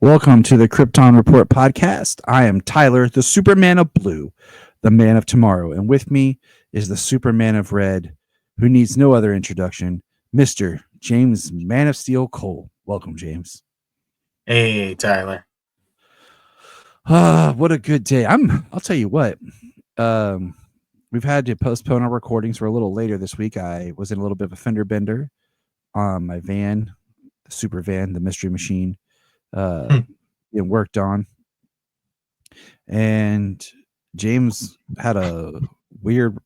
Welcome to the Krypton Report podcast. I am Tyler, the Superman of Blue, the man of tomorrow, and with me is the Superman of Red, who needs no other introduction, Mr. James Man of Steel Cole. Welcome, James. Hey, Tyler. What a good day. I'll tell you what. Um we've had to postpone our recordings for a little later this week. I was in a little bit of a fender bender on my van, the super van, the mystery machine. It worked on, and James had a weird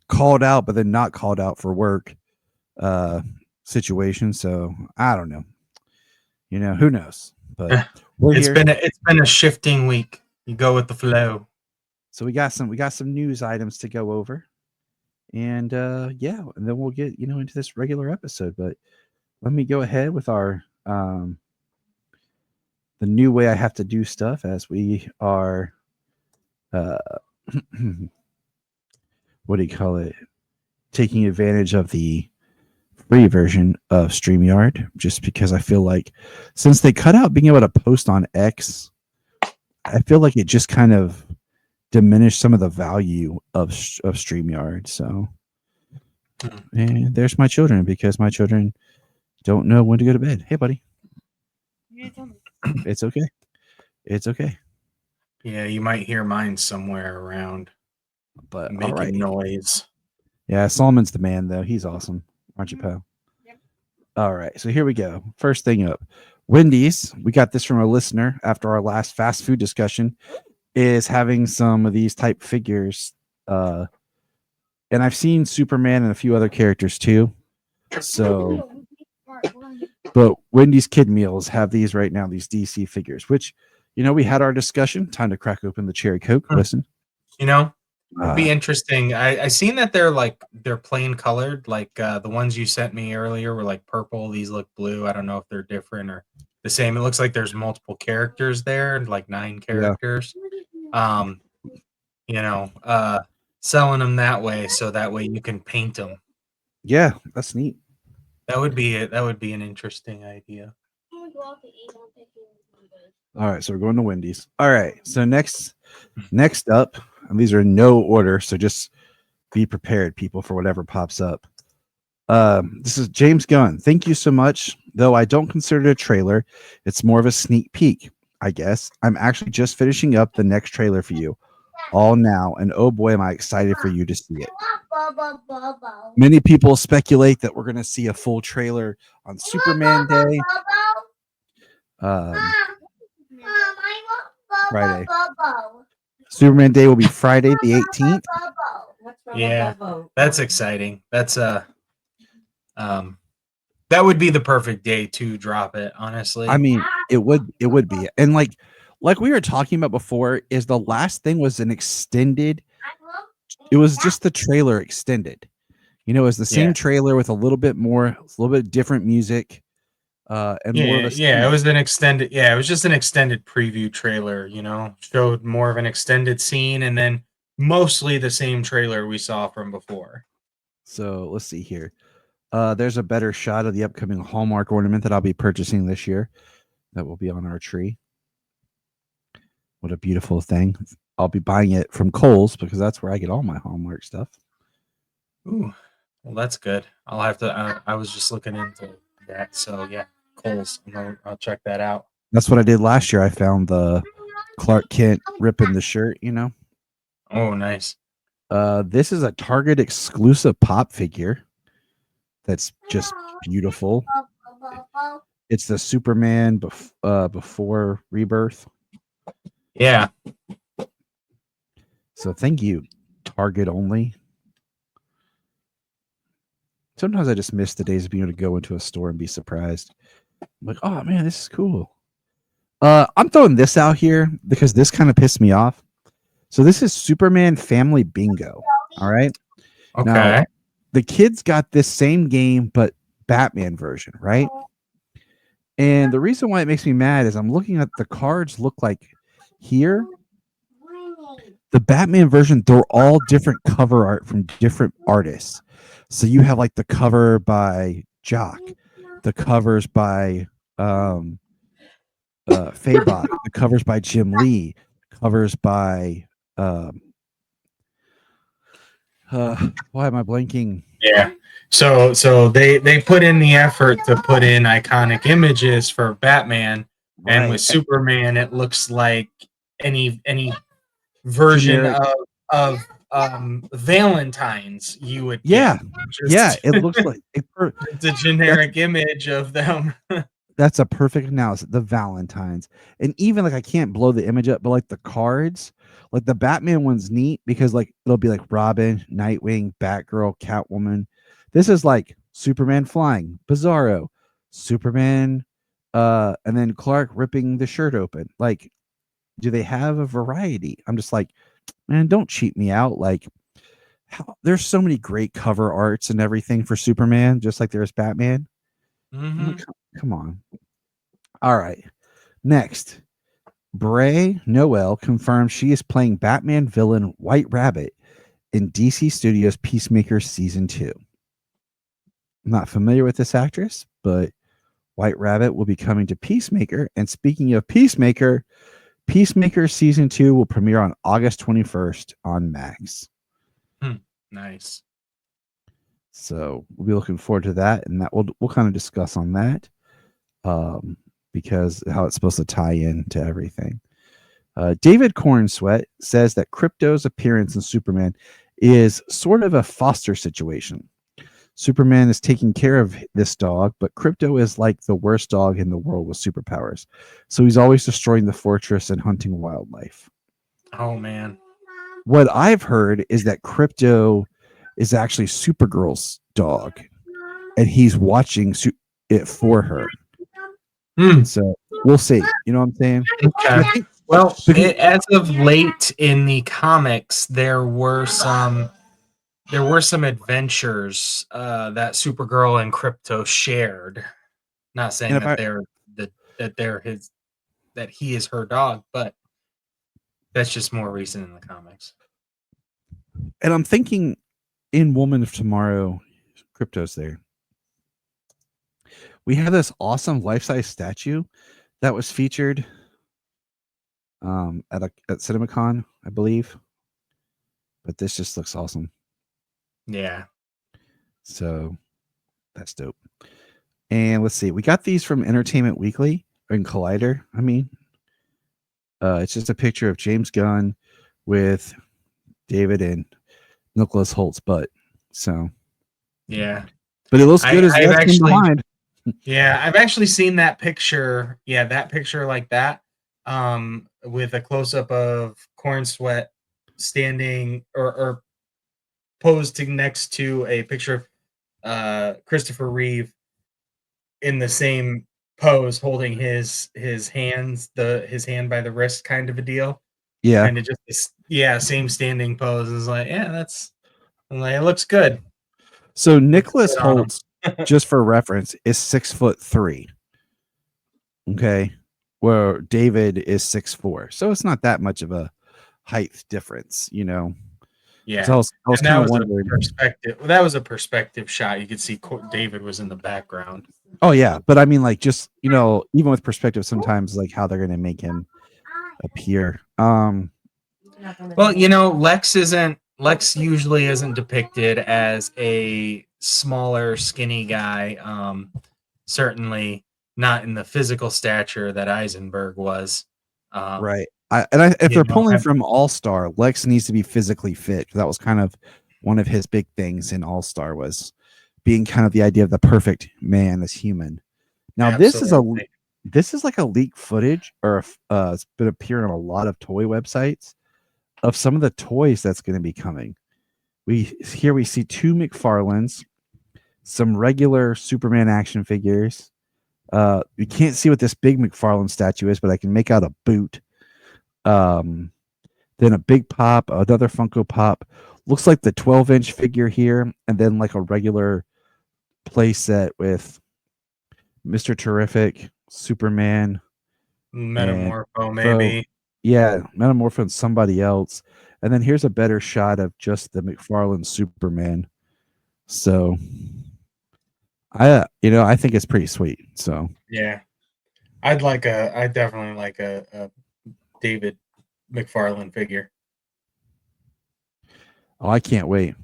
called out but then not called out for work situation. So I don't know. Who knows? But we're It's here. been a shifting week. You go with the flow. So we got some news items to go over. And and then we'll get, into this regular episode. But let me go ahead with our the new way I have to do stuff as we are what do you call it? Taking advantage of the free version of StreamYard, just because I feel like since they cut out being able to post on X, I feel like it just kind of diminished some of the value of StreamYard. So, and there's my children because my children don't know when to go to bed. Hey, buddy. It's okay. It's okay. Yeah, you might hear mine somewhere around, But making all right. noise. Yeah, Solomon's the man, though. He's awesome. Aren't you, pal? Yep. All right. So here we go. First thing up. Wendy's, we got this from a listener after our last fast food discussion, is having some of these type figures. And I've seen Superman and a few other characters too. So, but Wendy's Kid Meals have these right now, these DC figures, which, we had our discussion. Time to crack open the cherry Coke. Listen. It'd be interesting. I seen that they're plain colored. Like the ones you sent me earlier were like purple. These look blue. I don't know if they're different or the same. It looks like there's multiple characters there, like 9 characters. Selling them that way, so that way you can paint them. Yeah, that's neat. That would be it. That would be an interesting idea. All right, so we're going to Wendy's. All right, so next up, and these are in no order, so just be prepared, people, for whatever pops up. This is James Gunn. Thank you so much. Though I don't consider it a trailer, it's more of a sneak peek, I guess. I'm actually just finishing up the next trailer for you all now, and oh boy, am I excited for you to see it. Many people speculate that we're going to see a full trailer on Superman Day. Friday. Superman Day will be Friday the 18th. Yeah, that's exciting. That's that would be the perfect day to drop it, honestly. I mean, it would be. And like we were talking about before, is the last thing was an extended. It was just the trailer extended. It was the same trailer with a little bit different music. And more of it was an extended. Yeah, it was just an extended preview trailer. Showed more of an extended scene, and then mostly the same trailer we saw from before. So let's see here. There's a better shot of the upcoming Hallmark ornament that I'll be purchasing this year. That will be on our tree. What a beautiful thing! I'll be buying it from Kohl's because that's where I get all my Hallmark stuff. Ooh, well, that's good. I'll have to. I was just looking into that, so yeah. Kohl's. I'll check that out. That's what I did last year. I found the Clark Kent ripping the shirt, Oh, nice. This is a Target exclusive pop figure that's just beautiful. It's the Superman before Rebirth. Yeah. So thank you, Target only. Sometimes I just miss the days of being able to go into a store and be surprised. I'm like, oh man, this is cool. I'm throwing this out here because this kind of pissed me off. So this is Superman Family Bingo. All right. Okay. Now, the kids got this same game, but Batman version, right? And the reason why it makes me mad is I'm looking at the cards look like here. The Batman version, they're all different cover art from different artists. So you have like the cover by Jock, the covers by Fabok. The covers by Jim Lee. Covers by why am I blanking? Yeah. So they put in the effort to put in iconic images for Batman, and with Right. Superman, it looks like any version Generic. of Valentine's you would Yeah. get. Yeah. Just It looks like the that's generic image of them. that's a perfect analysis. The Valentines. And even like I can't blow the image up, but like the cards, like the Batman one's neat because like it'll be like Robin, Nightwing, Batgirl, Catwoman. This is like Superman flying, Bizarro, Superman, and then Clark ripping the shirt open. Like, do they have a variety? I'm just like, man, don't cheat me out. Like, there's so many great cover arts and everything for Superman, just like there's Batman. I'm like, come on. All right. Next, Bray Noel confirms she is playing Batman villain White Rabbit in DC Studios' Peacemaker Season 2. I'm not familiar with this actress, but White Rabbit will be coming to Peacemaker. And speaking of Peacemaker, Peacemaker Season 2 will premiere on August 21st on Max. Nice. So we'll be looking forward to that, and that we'll kind of discuss on that, because how it's supposed to tie in to everything. David Cornsweat says that Krypto's appearance in Superman is sort of a foster situation. Superman is taking care of this dog, but Krypto is like the worst dog in the world with superpowers. So he's always destroying the fortress and hunting wildlife. Oh man. What I've heard is that Krypto is actually Supergirl's dog, and he's watching it for her. So we'll see. You know what I'm saying? Okay. Well, as of late in the comics, there were some adventures that Supergirl and Krypto shared. Not saying that he is her dog, but that's just more recent in the comics. And I'm thinking in Woman of Tomorrow, Krypto's there. We have this awesome life-size statue that was featured at CinemaCon, I believe. But this just looks awesome. Yeah. So that's dope. And let's see. We got these from Entertainment Weekly and Collider. I mean, it's just a picture of James Gunn with David and Nicholas Holt's butt. So yeah. But it looks good as Left Behind. Yeah, I've actually seen that picture. Yeah, that picture like that, with a close up of Cornsweat standing or posed next to a picture of Christopher Reeve in the same pose, holding his hands, his hand by the wrist, kind of a deal. Yeah, and it just same standing pose. Is like, I'm like, it looks good. So Nicholas Holt, just for reference, is 6'3". Okay, where David is 6'4", so it's not that much of a height difference, you know. Yeah, so I was kind of wondering. That was a perspective shot. You could see David was in the background. Oh yeah, but I mean, like, just, you know, even with perspective, sometimes like how they're going to make him appear. Well, you know, Lex usually isn't depicted as a smaller, skinny guy. Certainly not in the physical stature that Eisenberg was. Right. If they're pulling from All-Star, Lex needs to be physically fit. That was kind of one of his big things in All-Star, was being kind of the idea of the perfect man as human. Now, Absolutely. this is like a leaked footage, or it's been appearing on a lot of toy websites of some of the toys that's going to be coming. We see 2 McFarlanes, some regular Superman action figures. You can't see what this big McFarlane statue is, but I can make out a boot. Then a big pop, another Funko Pop. Looks like the 12-inch figure here, and then like a regular play set with Mr. Terrific, Superman, Metamorpho, maybe. Yeah, Metamorpho and somebody else. And then here's a better shot of just the McFarlane Superman. So I think it's pretty sweet. So yeah, I'd definitely like a David McFarlane figure. Oh, I can't wait.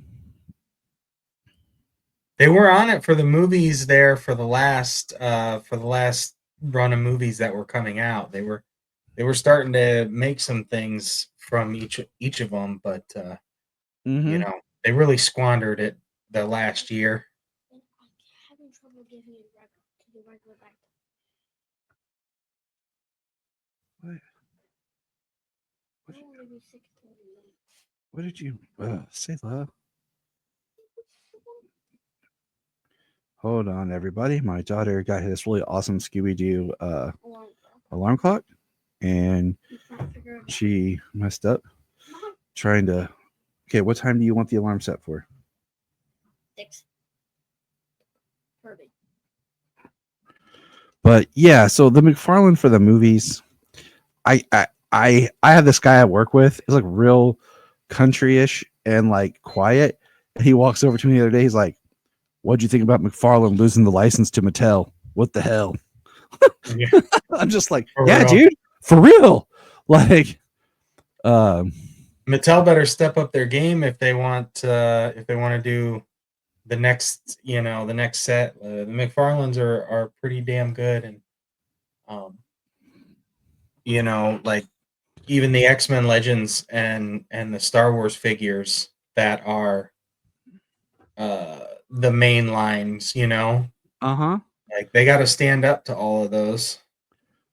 They were on it for the movies there for the last run of movies that were coming out. They were starting to make some things from each of them, but Mm-hmm. they really squandered it the last year. What did you say, love? Hold on, everybody. My daughter got this really awesome Scooby Doo alarm clock, and she messed up trying to. Okay, what time do you want the alarm set for? 6. Perfect. But yeah, so the McFarlane for the movies, I have this guy I work with. He's like real country-ish and like quiet. And he walks over to me the other day. He's like, "What'd you think about McFarlane losing the license to Mattel? What the hell?" Yeah, I'm just like, for "Yeah, real. dude, for real." Like, um, Mattel better step up their game if they want to do the next set. The McFarlanes are pretty damn good, and um, like even the X-Men Legends and the Star Wars figures that are the main lines, uh-huh. like they got to stand up to all of those.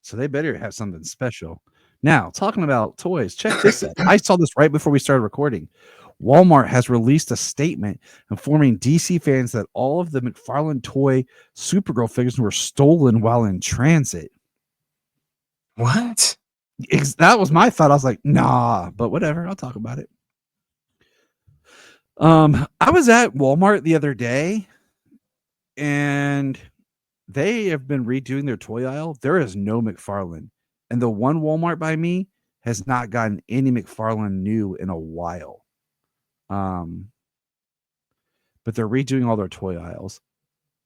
So they better have something special. Now, talking about toys, check this out. I saw this right before we started recording. Walmart has released a statement informing DC fans that all of the McFarlane toy Supergirl figures were stolen while in transit. What? That was my thought. I was like, nah, but whatever. I'll talk about it. I was at Walmart the other day, and they have been redoing their toy aisle. There is no McFarlane, and the one Walmart by me has not gotten any McFarlane new in a while. But they're redoing all their toy aisles.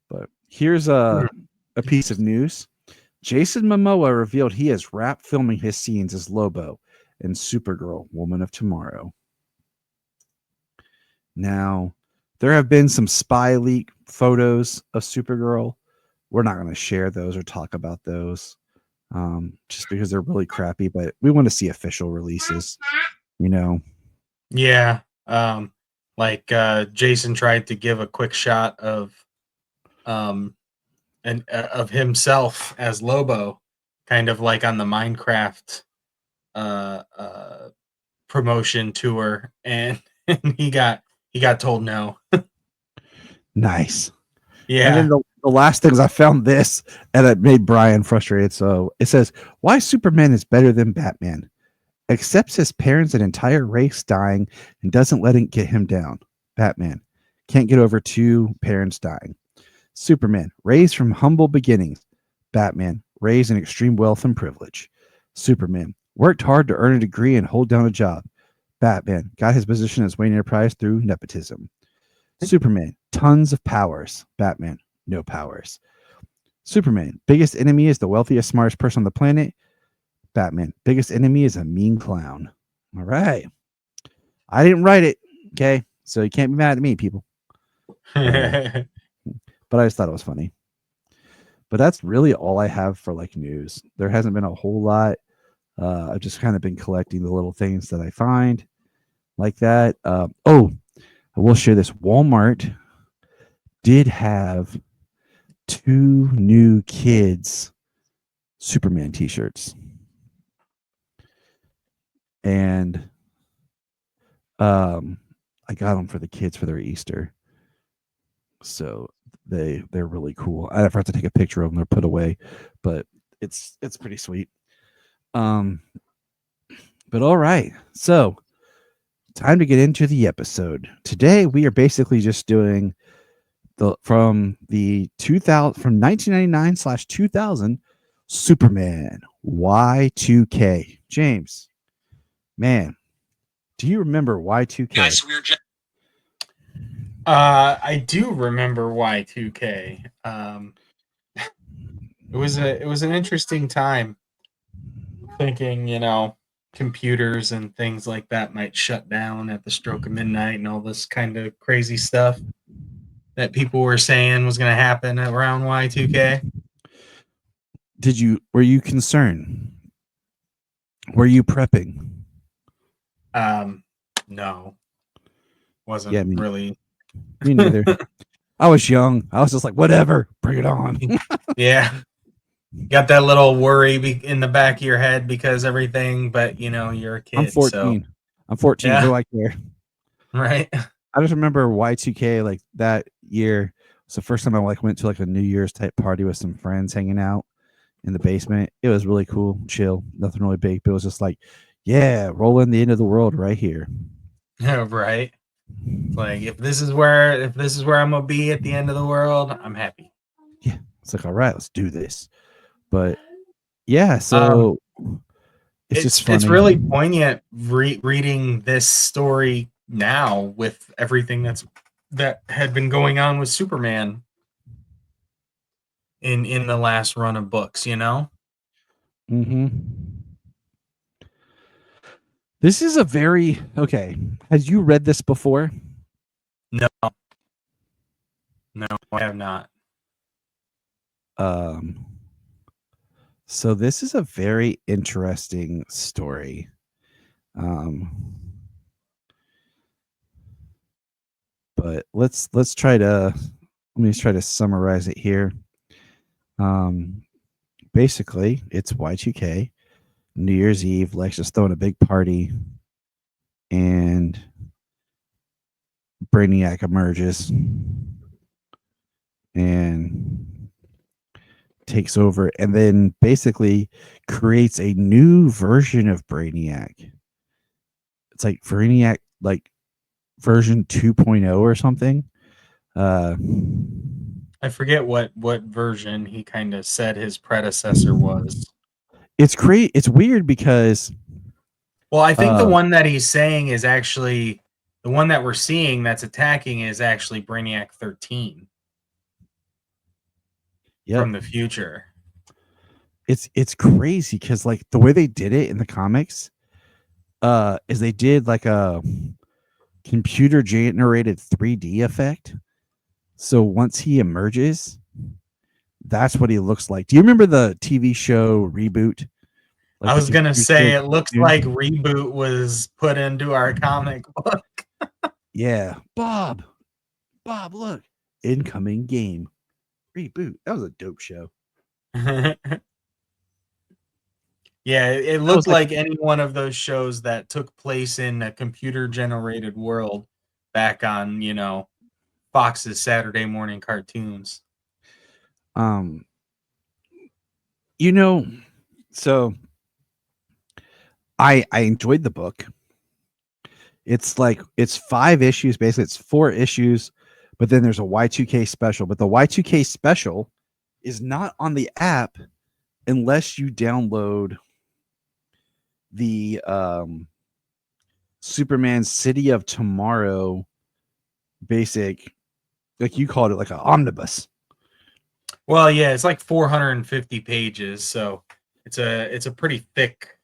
But here's a piece of news. Jason Momoa revealed he has wrapped filming his scenes as Lobo in Supergirl, Woman of Tomorrow. Now, there have been some spy leak photos of Supergirl. We're not going to share those or talk about those just because they're really crappy, but we want to see official releases, Yeah. Like Jason tried to give a quick shot of of himself as Lobo, kind of like on the Minecraft uh, uh, promotion tour, and, and he got told no. Nice. And then Yeah. the last thing is I found this and it made Brian frustrated. So it says, why Superman is better than Batman. Accepts his parents' an entire race dying and doesn't let it get him down. Batman can't get over 2 parents dying. Superman raised from humble beginnings. Batman raised in extreme wealth and privilege. Superman worked hard to earn a degree and hold down a job. Batman got his position as Wayne Enterprise through nepotism. Superman, tons of powers. Batman, no powers. Superman, biggest enemy is the wealthiest, smartest person on the planet. Batman, biggest enemy is a mean clown. All right. I didn't write it. Okay. So you can't be mad at me, people. But I just thought it was funny. But that's really all I have for like news. There hasn't been a whole lot. I've just kind of been collecting the little things that I find like that. I will share this. Walmart did have 2 new kids Superman t-shirts. And I got them for the kids for their Easter. So they're really cool. I forgot to take a picture of them. They're put away, but it's pretty sweet. But all right. So time to get into the episode. Today we are basically just doing from 1999/2000 Superman Y2K. James, man, do you remember Y2K? Guys, I do remember Y2K. it was an interesting time thinking, computers and things like that might shut down at the stroke of midnight and all this kind of crazy stuff that people were saying was going to happen around Y2K. Were you concerned? Were you prepping? No, wasn't Yeah, really. me neither. I was young. I was just like, whatever, bring it on. Yeah. Got that little worry in the back of your head because everything, but you're a kid. I'm 14. I'm 14. Yeah. What do I care? Right. I just remember Y2K like that year. It's the first time I went to like a New Year's type party with some friends hanging out in the basement. It was really cool, chill, nothing really big, but it was just like, yeah, rolling the end of the world right here. Right. Like if this is where I'm gonna be at the end of the world, I'm happy. Yeah, it's like, all right, let's do this. But yeah, so it's just funny. It's really poignant reading this story now with everything that had been going on with Superman in the last run of books. Mm-hmm. This is a very okay. Has you read this before? No, I have not. So this is a very interesting story. But let me try to summarize it here. Basically, it's Y2K, New Year's Eve. Lex is throwing a big party, and Brainiac emerges and takes over, and then basically creates a new version of Brainiac. It's like Brainiac, like version 2.0 or something. I forget what version he kind of said his predecessor was. It's great. It's weird because well, I think the one that he's saying is actually the one that we're seeing that's attacking is actually Brainiac 13 from the future. It's crazy because like the way they did it in the comics is they did like a computer generated 3D effect. So once he emerges, that's what he looks like. Do you remember the TV show Reboot? Like I was gonna say it looks like Reboot was put into our comic book. Yeah. Bob, look. Incoming game. Reboot. That was a dope show. Yeah, it looked like any one of those shows that took place in a computer generated world back on, Fox's Saturday morning cartoons. So I enjoyed the book. It's 5 issues, basically it's 4 issues, but then there's a Y2K special. But the Y2K special is not on the app unless you download the Superman City of Tomorrow basic, like you called it, like an omnibus. Well, yeah, it's like 450 pages, so it's a pretty thick,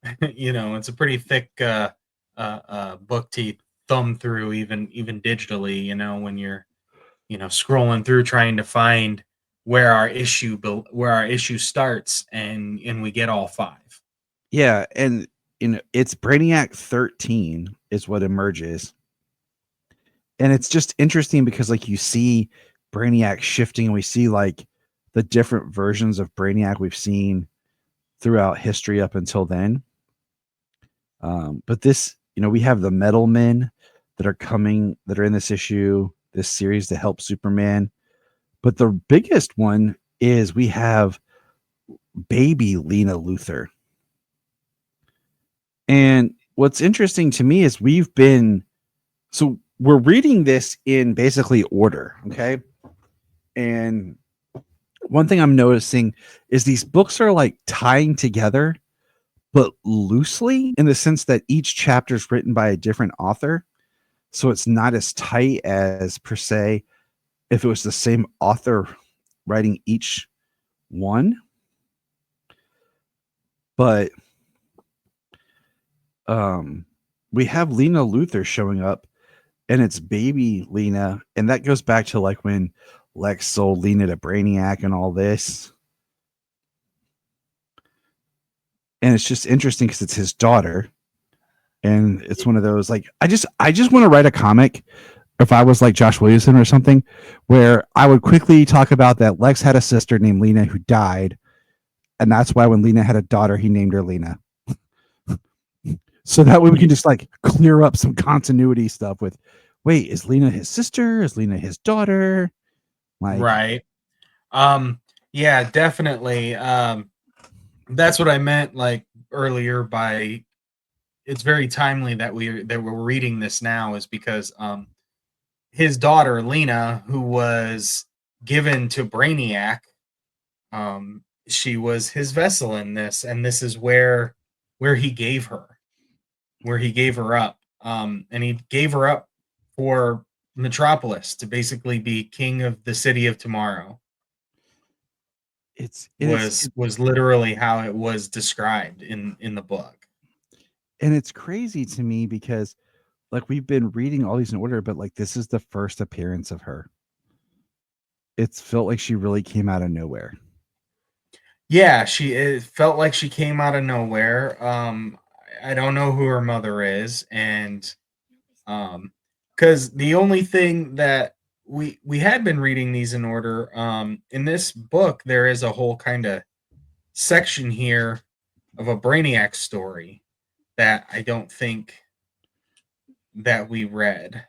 it's a pretty thick book to thumb through, even digitally. When you're, scrolling through trying to find where our issue starts, and we get all 5. Yeah, and it's Brainiac 13 is what emerges. And it's just interesting because like you see Brainiac shifting, and we see like the different versions of Brainiac we've seen throughout history up until then. But this, we have the Metal Men that are in this issue, this series to help Superman. But the biggest one is we have baby Lena Luthor. And what's interesting to me is we're reading this in basically order, okay? And one thing I'm noticing is these books are like tying together, but loosely, in the sense that each chapter is written by a different author. So it's not as tight as, per se, if it was the same author writing each one, but we have Lena Luthor showing up, and it's baby Lena, and that goes back to like when Lex sold Lena to Brainiac and all this. And it's just interesting because it's his daughter, and it's one of those like I just want to write a comic if I was like Josh Williamson or something, where I would quickly talk about that Lex had a sister named Lena who died, and that's why when Lena had a daughter, he named her Lena. So that way we can just like clear up some continuity stuff with, wait, is Lena his sister? Is Lena his daughter? Like, right. Yeah, definitely. That's what I meant like earlier by it's very timely that we're reading this now is because his daughter Lena, who was given to Brainiac, she was his vessel in this, and this is where he gave her up, and he gave her up for Metropolis to basically be king of the city of tomorrow. Was literally how it was described in the book. And it's crazy to me because like we've been reading all these in order, but like this is the first appearance of her. It's felt like she really came out of nowhere. Yeah, it felt like she came out of nowhere. I don't know who her mother is, and because the only thing that we had been reading these in order. In this book, there is a whole kind of section here of a Brainiac story that I don't think that we read.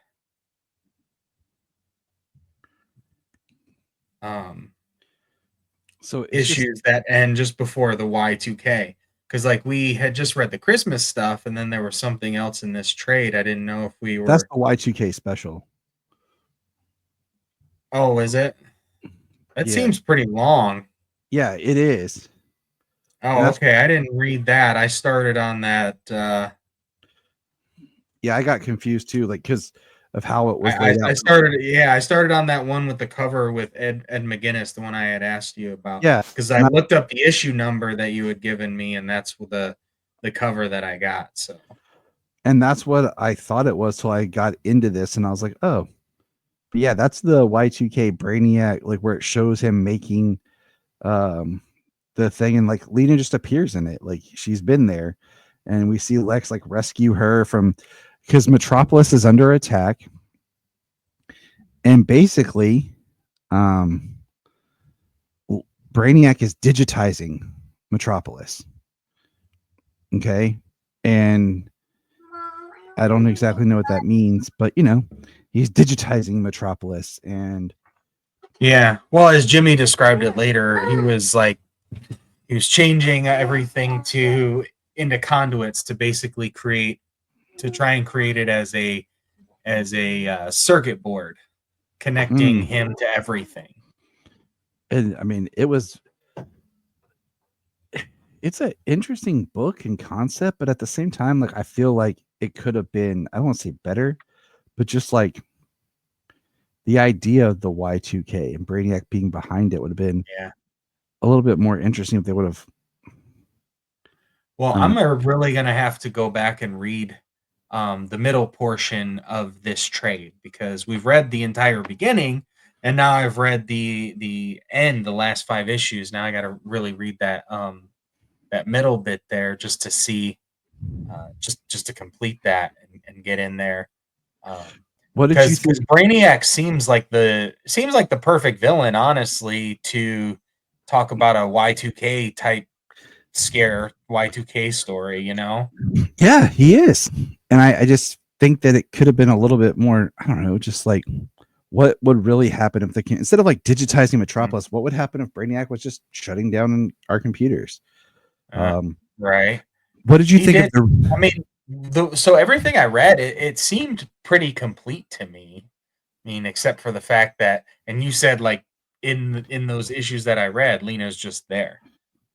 So issues that end just before the Y2K. Because like we had just read the Christmas stuff, and then there was something else in this trade. I didn't know if we were. That's the Y2K special. Oh, is it? That seems pretty long. Yeah, it is. Oh, okay. I didn't read that. I started on that. Yeah, I got confused too, like because of how it was. I started on that one with the cover with Ed McGuinness, the one I had asked you about. Yeah, because I looked up the issue number that you had given me, and that's the cover that I got. So, and that's what I thought it was till I got into this, and I was like, oh, but yeah, that's the Y2K Brainiac, like where it shows him making the thing, and like Lena just appears in it, like she's been there, and we see Lex like rescue her from because Metropolis is under attack, and basically Brainiac is digitizing Metropolis. Okay, and I don't exactly know what that means, but you know, he's digitizing Metropolis. And yeah, well, as Jimmy described it later, he was changing everything into conduits to basically try and create it as a circuit board connecting him to everything. And I mean, it's an interesting book and concept, but at the same time, like I feel like it could have been, I won't say better, but just like the idea of the Y2K and Brainiac being behind it would have been a little bit more interesting if they would have. Well, I'm really going to have to go back and read the middle portion of this trade, because we've read the entire beginning, and now I've read the end, the last 5 issues. Now I got to really read that that middle bit there just to see, just to complete that and get in there. What did you think? Because Brainiac seems like the perfect villain, honestly, to talk about a Y2K type scare, Y2K story, you know? Yeah, he is. And I just think that it could have been a little bit more, I don't know, just like what would really happen if instead of like digitizing Metropolis, what would happen if Brainiac was just shutting down our computers? Right. What did you think of I mean, so everything I read, it seemed pretty complete to me. I mean, except for the fact that, and you said like in those issues that I read, Lena's just there.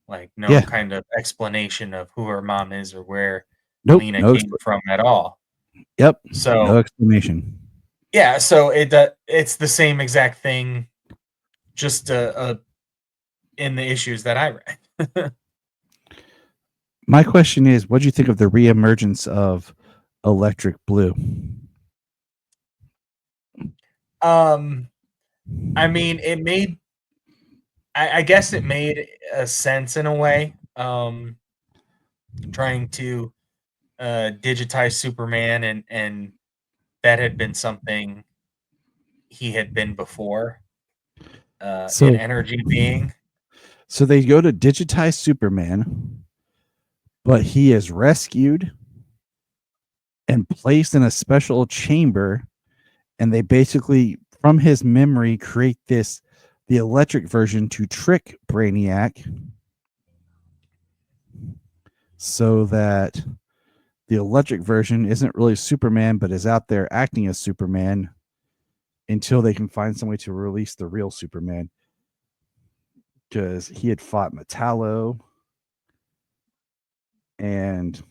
Like no kind of explanation of who her mom is or where Lena came from at all. Yep. So no explanation. Yeah, so it's the same exact thing, just a in the issues that I read. My question is, what do you think of the reemergence of Electric Blue? I mean, I guess it made a sense in a way. Trying to digitize Superman, and that had been something he had been before, an So, energy being. so they go to digitize Superman, but he is rescued and placed in a special chamber, and they basically, from his memory, create the electric version to trick Brainiac, so that the electric version isn't really Superman, but is out there acting as Superman until they can find some way to release the real Superman. Because he had fought Metallo, and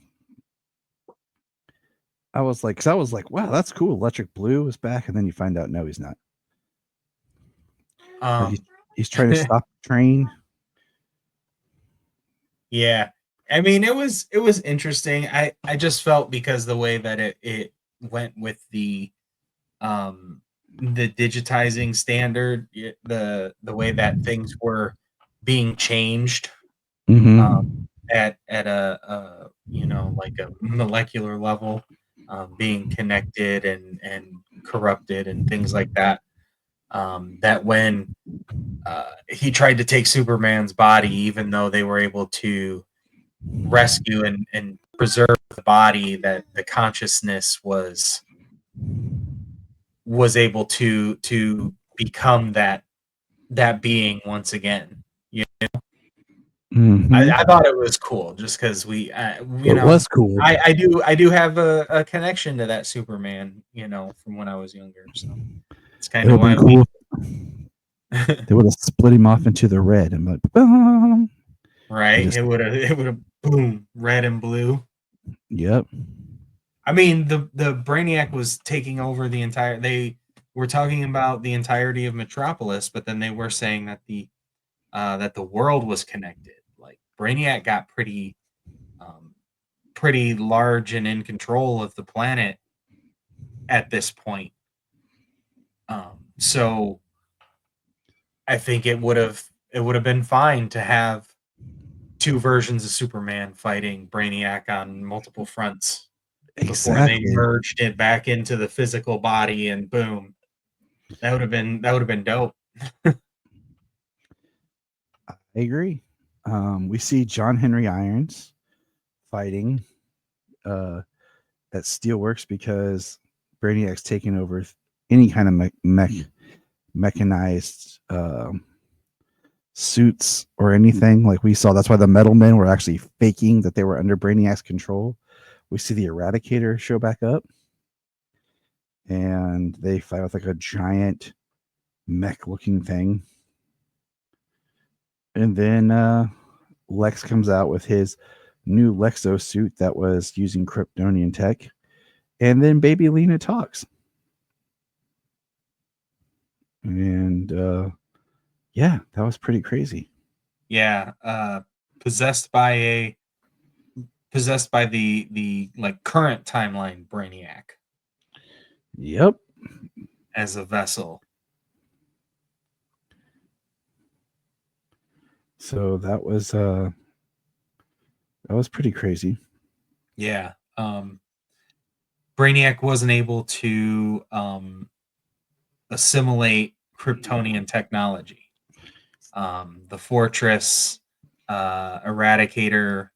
I was like, wow, that's cool. Electric Blue is back, and then you find out no, he's not. Like he's trying to stop the train. Yeah. I mean, it was interesting. I just felt, because the way that it went with the digitizing standard, the way that things were being changed Mm-hmm. at a like a molecular level, being connected and corrupted and things like that. That when he tried to take Superman's body, even though they were able to rescue and preserve the body, that the consciousness was able to become that being once again. Mm-hmm. I thought it was cool, just because It was cool. I do have a connection to that Superman, from when I was younger. So it's It kind would of have why been cool. They would have split him off into the red and like, boom. right. Just, It would have boom, red and blue. yep. I mean, the Brainiac was taking over the entire. They were talking about the entirety of Metropolis, but then they were saying that the world was connected. Like Brainiac got um, pretty large and in control of the planet at this point. So I think it would have been fine to have two versions of Superman fighting Brainiac on multiple fronts before they Exactly. merged it back into the physical body, and boom. That would have been dope. I agree. We see John Henry Irons fighting at Steelworks because Brainiac's taking over any kind of mechanized suits or anything like we saw. That's why the Metal Men were actually faking that they were under Brainiac's control. We see the Eradicator show back up, and they fight with like a giant mech-looking thing. And then Lex comes out with his new Lexo suit that was using Kryptonian tech. And then Baby Lena talks. And yeah, that was pretty crazy. Yeah, possessed by the like current timeline Brainiac Yep. as a vessel. So that was pretty crazy. Yeah. Brainiac wasn't able to assimilate Kryptonian technology. The Fortress, Eradicator,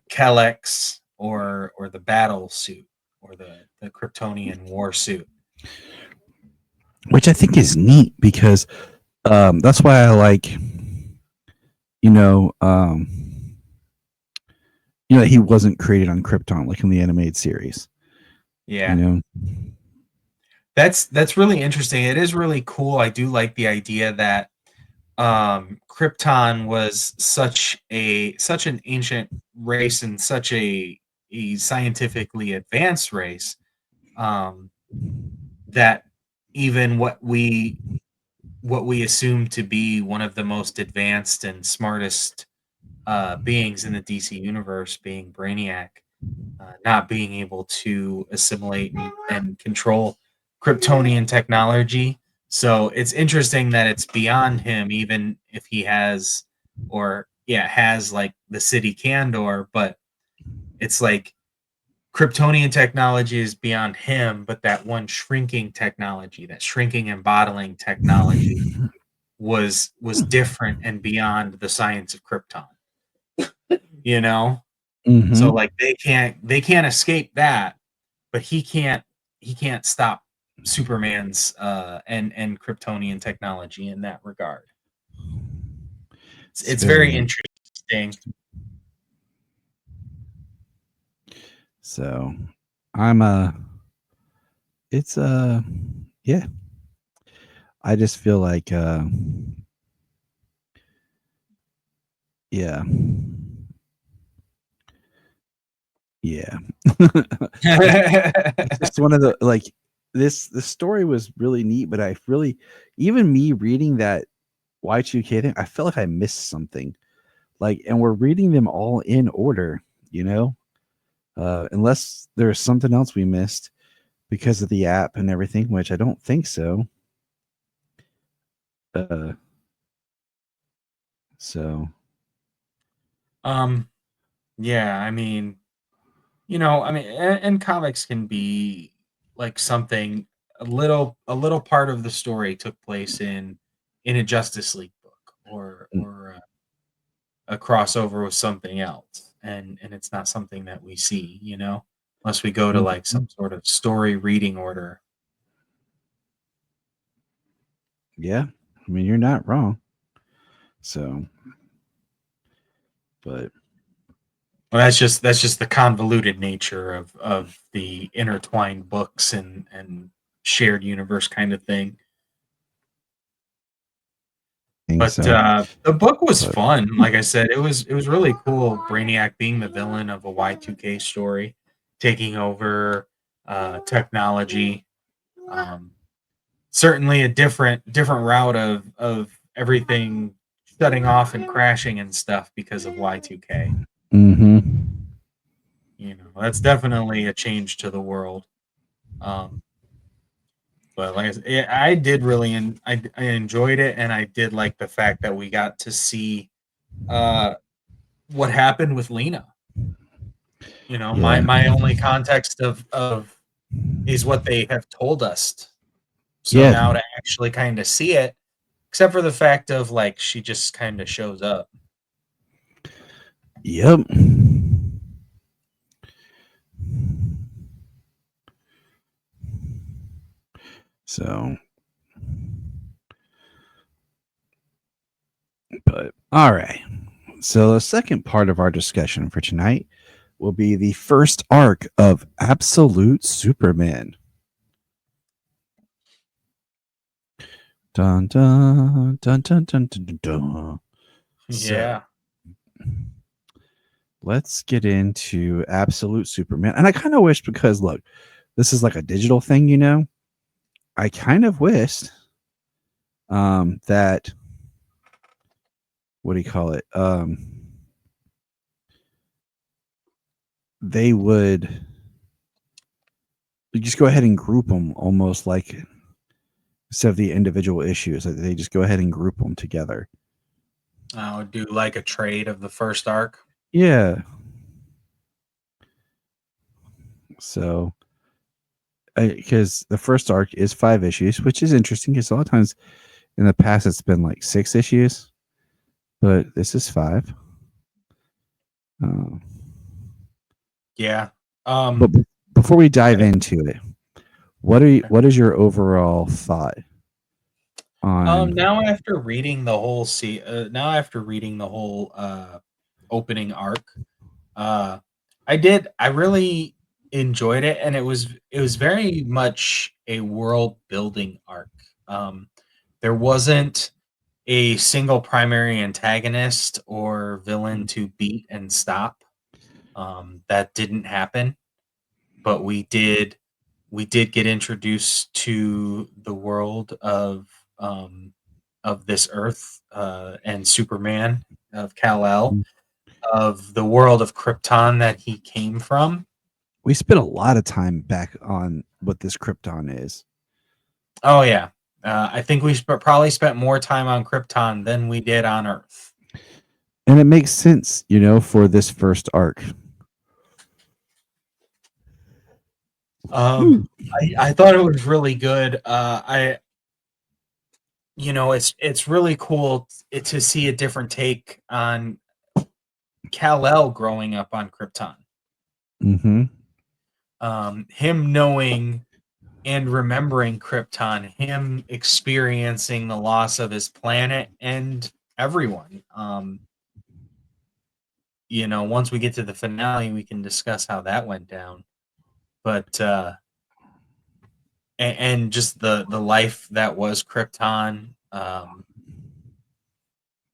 Kellex, or the battle suit, or the Kryptonian war suit. Which I think is neat because that's why I like, you know, he wasn't created on Krypton like in the animated series. Yeah. You know, That's really interesting. It is really cool. I do like the idea that Krypton was such an ancient race, and such a scientifically advanced race, that even what we what we assume to be one of the most advanced and smartest beings in the DC universe, being Brainiac, not being able to assimilate and control Kryptonian technology. So it's interesting that it's beyond him, even if he has, or yeah, has like the city Candor, but it's like Kryptonian technology is beyond him, but that one shrinking technology, that shrinking and bottling technology, was different and beyond the science of Krypton. You know, so Mm-hmm. like they can't escape that, but he can't stop Superman's and Kryptonian technology in that regard. It's very So, interesting. so I'm it's yeah. I just feel like yeah. Yeah. It's just one of the like the story was really neat, but I really even me reading that Y2K thing, I felt like I missed something. Like, and we're reading them all in order, you know? Unless there's something else we missed because of the app and everything, which I don't think so. Uh so um, yeah, I mean, and comics can be like something a little part of the story took place in a Justice League book mm, or a crossover with something else, and it's not something that we see, unless we go to like mhm. some sort of story reading order. Yeah. I mean, you're not wrong. So, but Well, that's just the convoluted nature of the intertwined books and shared universe kind of thing. think But so. the book was But fun. Like I said, it was really cool. Brainiac being the villain of a Y2K story, taking over technology. Um, Certainly a different route of everything shutting off and crashing and stuff because of Y2K. mm-hmm. That's definitely a change to the world. Um, but like I said, I did really, I enjoyed it, and I did like the fact that we got to see uh, what happened with Lena. My Yeah. my only context of is what they have told us. So Yeah. now to actually kind of see it, except for the fact of like she just kind of shows up. Yep. So, but all right. So, the second part of our discussion for tonight will be the first arc of Absolute Superman. Dun dun dun dun dun dun dun. Dun. So, Yeah. let's get into Absolute Superman. And I kind of wish because look, this is like a digital thing, you know. I kind of wished that what do you call it? They would just go ahead and group them almost like instead of the individual issues, that they just go ahead and group them together. I would do like a trade of the first arc. Yeah. So, because the first arc is 5 issues, which is interesting because a lot of times in the past it's been like 6 issues, but this is 5. Uh, Yeah. but before we dive Okay. into it, what is your overall thought on? Now after reading the whole opening arc, uh I really enjoyed it, and it was very much a world building arc. Um there wasn't a single primary antagonist or villain to beat and stop. That didn't happen, but we did get introduced to the world of um of this Earth, and Superman of Kal-El, of the world of Krypton that he came from. We spent a lot of time back on what this Krypton is. Oh yeah, I think we probably spent more time on Krypton than we did on Earth. And it makes sense, for this first arc. I thought it was really good. It's really cool to see a different take on Kal-El growing up on Krypton. Mm-hmm. Him knowing and remembering Krypton, him experiencing the loss of his planet and everyone. Once we get to the finale, we can discuss how that went down. But and just the life that was Krypton, and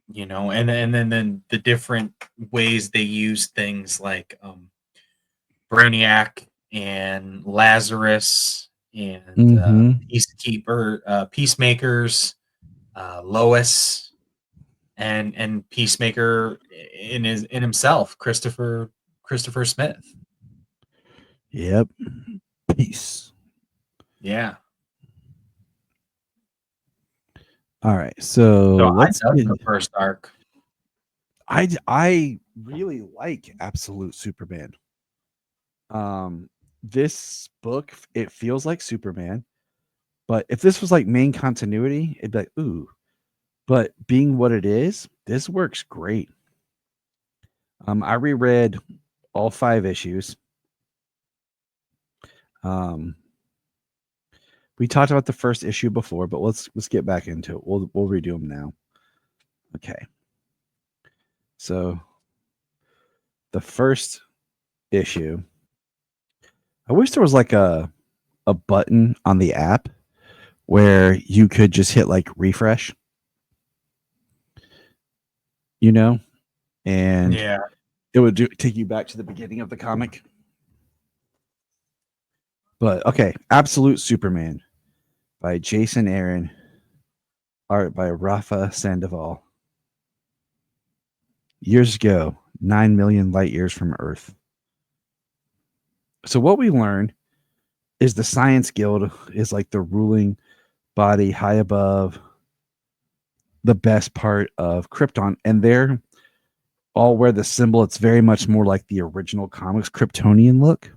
then the different ways they use things like Brainiac and Lazarus and Peacemakers, Lois, and Peacemaker in himself, Christopher Smith. Yep. Peace. Yeah. All right. So let's I dug the first arc. I really like Absolute Superman. This book, it feels like Superman, but if this was like main continuity, it'd be like, ooh. But being what it is, this works great. I reread all 5 issues. We talked about the first issue before, but let's get back into it. We'll redo them now. Okay. So the first issue, I wish there was like a button on the app where you could just hit like refresh, and Yeah. it would take you back to the beginning of the comic. But okay, Absolute Superman by Jason Aaron, art by Rafa Sandoval. Years ago, 9 million light years from Earth. So what we learn is the Science Guild is like the ruling body high above the best part of Krypton, and they're all wear the symbol. It's very much more like the original comics Kryptonian look.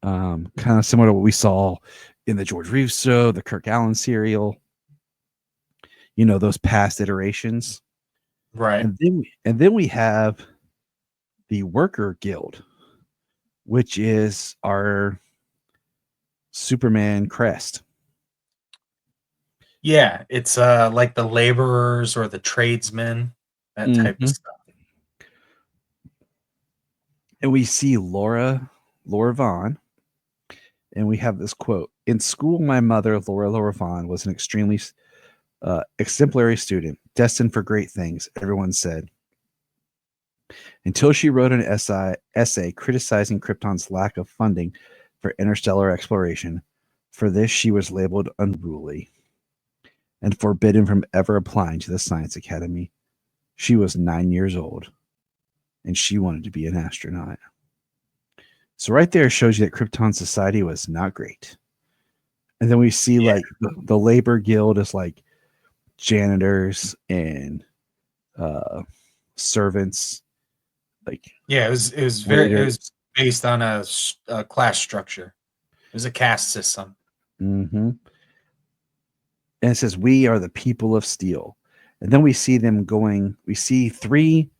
Kind of similar to what we saw in the George Reeves show, the Kirk Allen serial, those past iterations. Right. And then we have the Worker Guild, which is our Superman crest. Yeah, it's like the laborers or the tradesmen, that type of stuff. And we see Laura Vaughn, and we have this quote: "In school, my mother, Laura Vaughn, was an extremely exemplary student, destined for great things, everyone said. Until she wrote an essay criticizing Krypton's lack of funding for interstellar exploration. For this, she was labeled unruly and forbidden from ever applying to the Science Academy. She was 9 years old, and she wanted to be an astronaut." So right there shows you that Krypton society was not great. And then we see like the labor guild is like janitors and servants. Like it was based on a class structure. It was a caste system. Mm-hmm. And it says, "We are the people of steel." And then we see them going. We see 3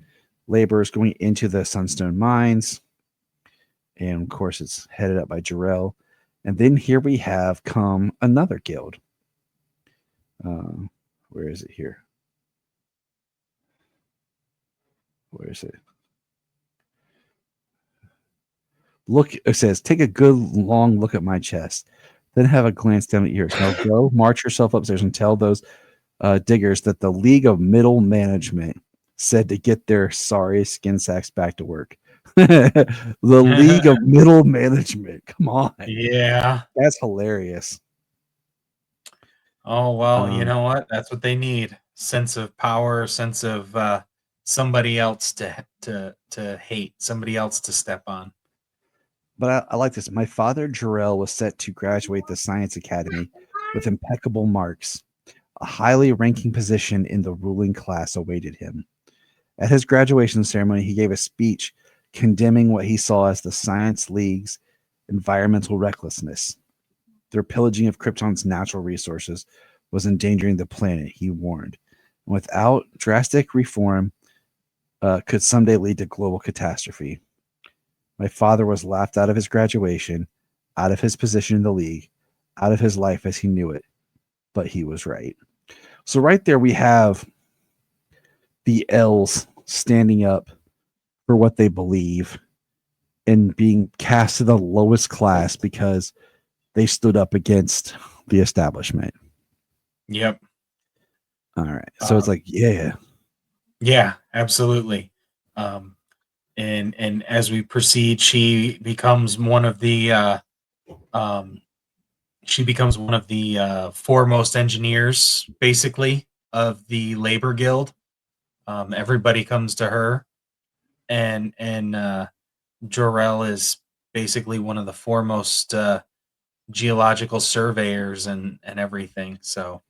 laborers going into the Sunstone mines. And of course, it's headed up by Jor-El. And then here we have come another guild. Where is it here? Where is it? Look, it says, "Take a good long look at my chest. Then have a glance down at yours. Now go march yourself upstairs and tell those diggers that the League of Middle Management said to get their sorry skin sacks back to work." The League of Middle Management. Come on. Yeah. That's hilarious. Oh well, you Um, know what? That's what they need. Sense of power, sense of somebody else to hate, somebody else to step on. but I like this. My father, Jarrell, was set to graduate the Science Academy with impeccable marks. A highly ranking position in the ruling class awaited him. At his graduation ceremony, he gave a speech condemning what he saw as the Science League's environmental recklessness. Their pillaging of Krypton's natural resources was endangering the planet, he warned. Without drastic reform, could someday lead to global catastrophe. My father was laughed out of his graduation, out of his position in the league, out of his life as he knew it. But he was right. So right there we have the L's standing up for what they believe and being cast to the lowest class because they stood up against the establishment. Yep. All right. So it's like, yeah. Yeah, absolutely. And as we proceed, she becomes one of the foremost engineers, basically, of the labor guild. Everybody comes to her, and Jor-El is basically one of the foremost geological surveyors and everything. So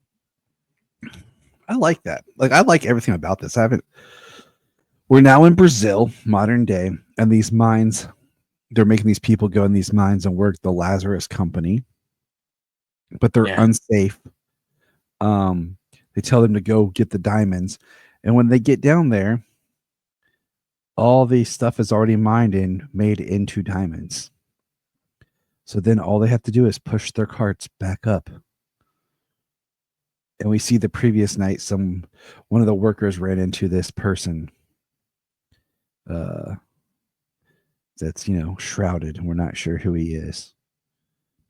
I like that. Like I like everything about this. We're now in Brazil, modern day, and these mines, they're making these people go in these mines and work the Lazarus company, but they're yeah, unsafe. They tell them to go get the diamonds, and when they get down there, all the stuff is already mined and made into diamonds. So then all they have to do is push their carts back up. And we see the previous night, one of the workers ran into this person that's shrouded, and we're not sure who he is,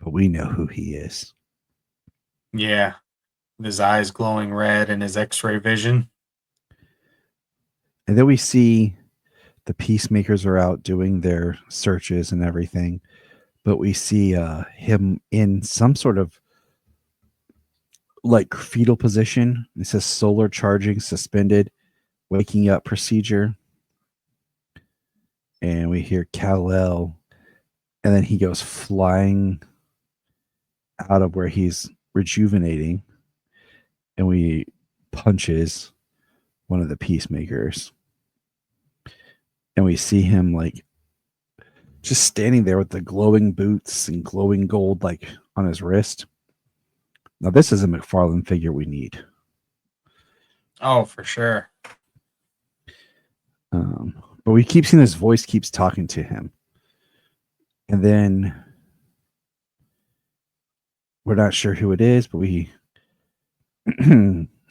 but we know who he is. yeah, with his eyes glowing red and his X-ray vision. And then we see the peacemakers are out doing their searches and everything, but we see him in some sort of like fetal position. It says solar charging suspended, waking up procedure. And we hear Kal-El, and then he goes flying out of where he's rejuvenating, and we punches one of the peacemakers. And we see him like just standing there with the glowing boots and glowing gold like on his wrist. Now this is a McFarlane figure we need. Oh, for sure. But we keep seeing his voice keeps talking to him. And then we're not sure who it is, but we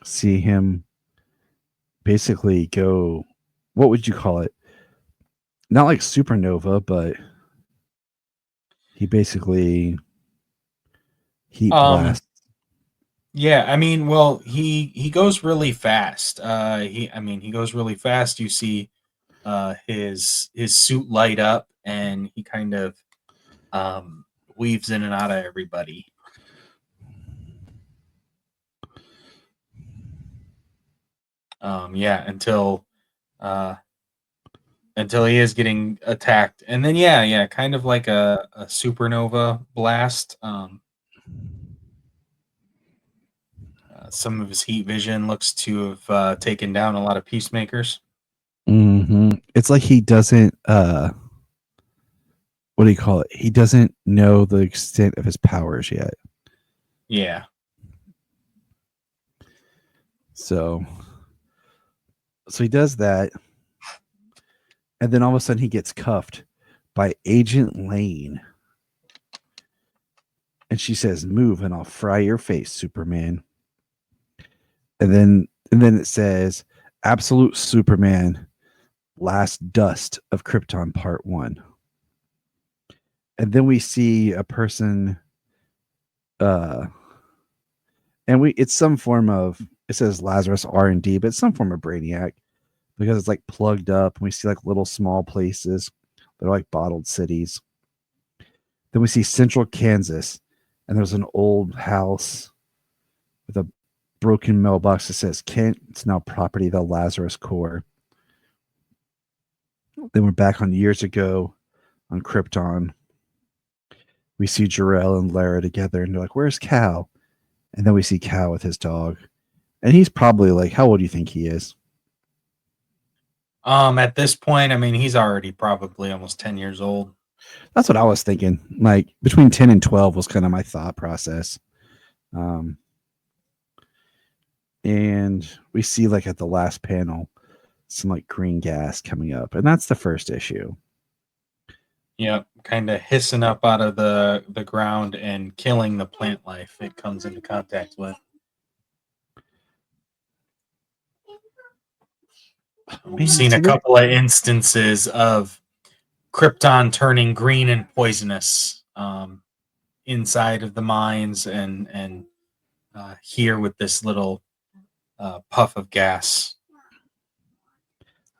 see him basically go, what would you call it? Not like supernova, but he basically heat blast. Yeah, I mean, well, he goes really fast. He goes really fast. You see his suit light up, and he kind of weaves in and out of everybody. Yeah, until he is getting attacked, and then yeah, kind of like a supernova blast. Some of his heat vision looks to have taken down a lot of peacemakers. Mm-hmm. It's like he doesn't what do you call it? He doesn't know the extent of his powers yet. Yeah. So he does that, and then all of a sudden he gets cuffed by Agent Lane. And she says, "Move and I'll fry your face, Superman." And then it says, "Absolute Superman, Last Dust of Krypton Part 1." And then we see a person and it's some form of, it says Lazarus R&D, but it's some form of Brainiac because it's like plugged up, and we see like little small places that are like bottled cities. Then we see Central Kansas, and there's an old house with a broken mailbox that says Kent. It's now property of the Lazarus Corps. Then we're back on years ago on Krypton. We see Jor-El and Lara together, and they're like, "Where's Cal?" And then we see Cal with his dog, and he's probably like, how old do you think he is? At this point, I mean, he's already probably almost 10 years old. That's what I was thinking. Like between 10 and 12 was kind of my thought process. And we see like at the last panel some like green gas coming up, and that's the first issue. Yep, kind of hissing up out of the ground and killing the plant life it comes into contact with. We've seen a couple of instances of Krypton turning green and poisonous inside of the mines, and here with this little puff of gas.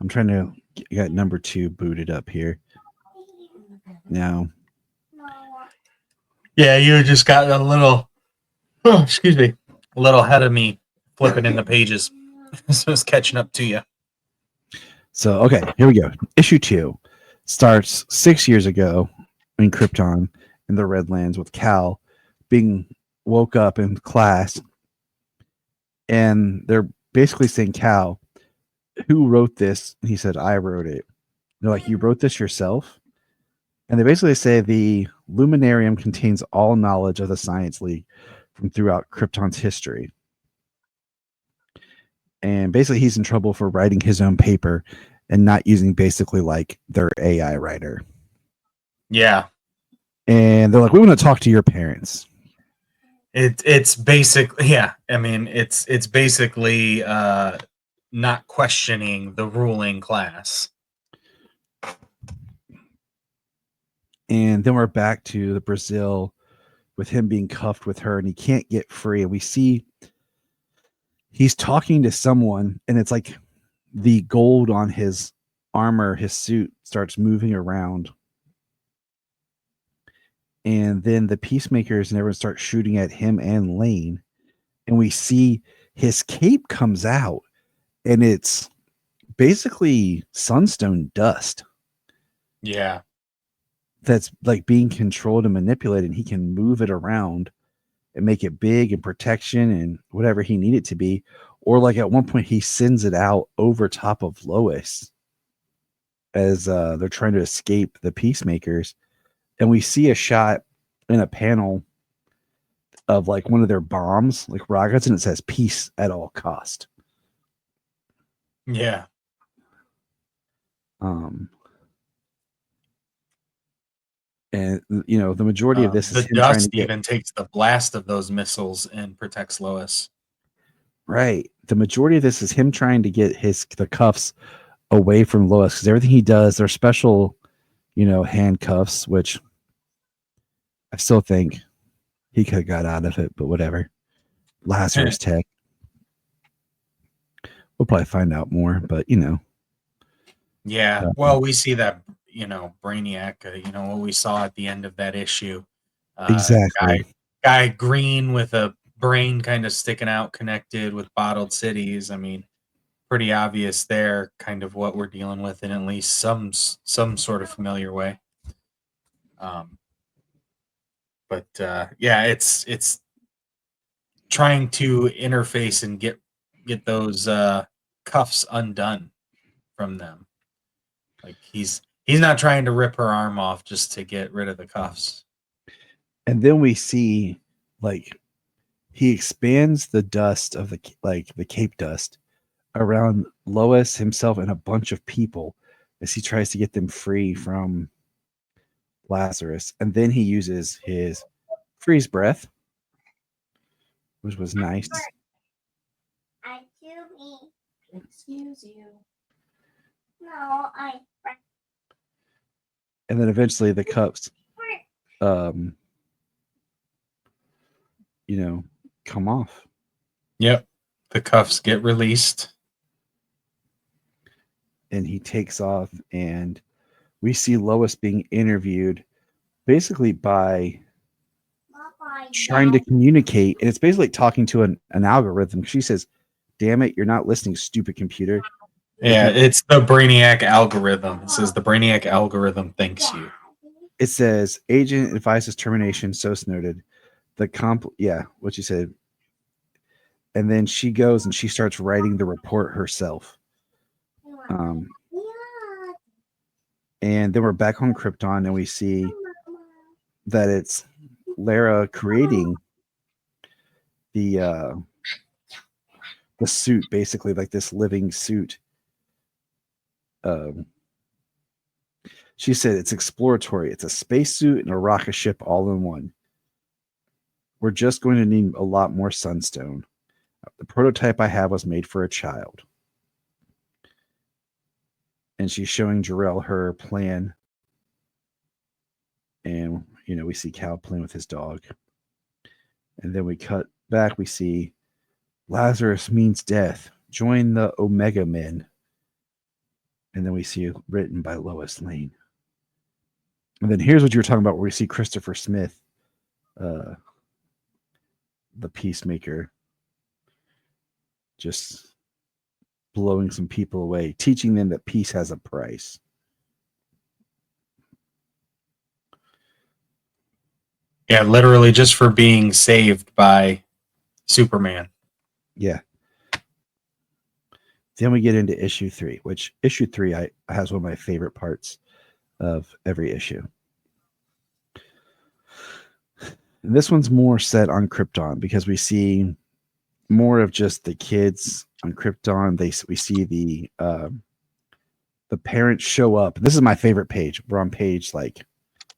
I'm trying to get number 2 booted up here. Now, yeah, you just got a little, a little ahead of me flipping in the pages. So it's catching up to you. So, okay, here we go. Issue 2 starts 6 years ago in Krypton in the Redlands with Cal being woke up in class, and they're basically saying, Cal, who wrote this? And he said, I wrote it. They're like, you wrote this yourself? And they basically say the Luminarium contains all knowledge of the Science League from throughout Krypton's history. And basically he's in trouble for writing his own paper and not using basically like their AI writer. Yeah. And they're like, we want to talk to your parents. It's basically, yeah. I mean, it's basically not questioning the ruling class. And then we're back to the Brazil with him being cuffed with her, and he can't get free. And we see he's talking to someone, and it's like the gold on his armor, his suit, starts moving around. And then the peacemakers and everyone start shooting at him and Lane. And we see his cape comes out, and it's basically sunstone dust. Yeah. That's like being controlled and manipulated, and he can move it around and make it big and protection and whatever he needed to be. Or like at one point he sends it out over top of Lois as they're trying to escape the peacemakers. And we see a shot in a panel of like one of their bombs, like rockets, and it says peace at all cost. Yeah. And you know, the majority of this is the him trying to dust get, even takes the blast of those missiles and protects Lois. right. The majority of this is him trying to get the cuffs away from Lois, because everything he does, they're special, you know, handcuffs, which I still think he could have got out of it, but whatever. Lazarus tech. We'll probably find out more, but you know. Yeah. Well, we see that, you know, Brainiac, you know, what we saw at the end of that issue. Exactly. Guy green with a brain kind of sticking out, connected with bottled cities. I mean, pretty obvious there, kind of what we're dealing with in at least some sort of familiar way. But yeah, it's trying to interface and get those cuffs undone from them. Like he's not trying to rip her arm off just to get rid of the cuffs. And then we see like he expands the dust of the cape dust around Lois, himself, and a bunch of people as he tries to get them free from Lazarus. And then he uses his freeze breath, which was nice. Excuse you. No, And then eventually the cups you know, come off. Yep. The cuffs get released. And he takes off, and we see Lois being interviewed basically by trying to communicate, and it's basically talking to an algorithm. She says, "Damn it, you're not listening, stupid computer." Yeah, it's the Brainiac algorithm. It says the Brainiac algorithm thanks you. It says, "Agent advises termination." So noted. What you said. And then she goes and she starts writing the report herself. And then we're back on Krypton, and we see that it's Lara creating the suit, basically like this living suit. She said it's exploratory. It's a spacesuit and a rocket ship all in one. We're just going to need a lot more sunstone. The prototype I have was made for a child. And she's showing Jor-El her plan. And, we see Cal playing with his dog. And then we cut back. We see Lazarus means death. Join the Omega Men. And then we see written by Lois Lane. And then here's what you were talking about, where we see Christopher Smith, the Peacemaker, just blowing some people away, teaching them that peace has a price. Yeah, literally just for being saved by Superman. Yeah. Then we get into issue 3, which issue 3 has one of my favorite parts of every issue. And this one's more set on Krypton because we see more of just the kids on Krypton. We see the parents show up. This is my favorite page. We're on page like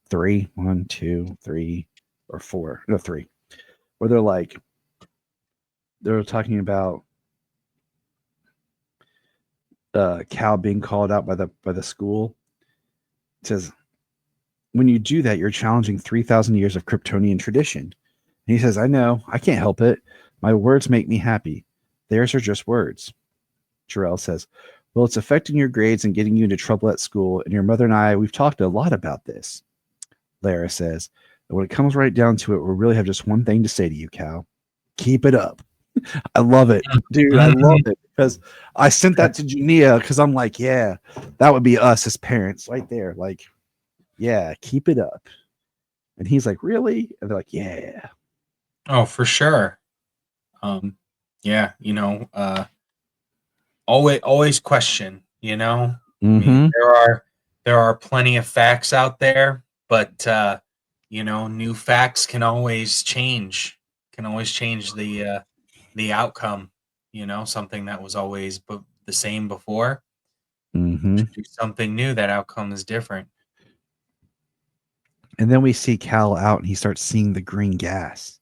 3, 1, 2, 3, or 4. No, 3. Where they're talking about Cal being called out by the school. It says, when you do that, you're challenging 3,000 years of Kryptonian tradition. And he says, I know, I can't help it. My words make me happy. Theirs are just words. Jor-El says, well, it's affecting your grades and getting you into trouble at school. And your mother and I, we've talked a lot about this. Lara says, and when it comes right down to it, we really have just one thing to say to you, Cal. Keep it up. I love it, dude. I love it because I sent that to Jania because I'm like, yeah, that would be us as parents right there. Like, yeah, keep it up. And he's like, really? And they're like, yeah. Oh, for sure. Yeah, always question, I mean, there are plenty of facts out there, but new facts can always change the outcome, something that was always the same before. Do something new, that outcome is different. And then we see Cal out and he starts seeing the green gas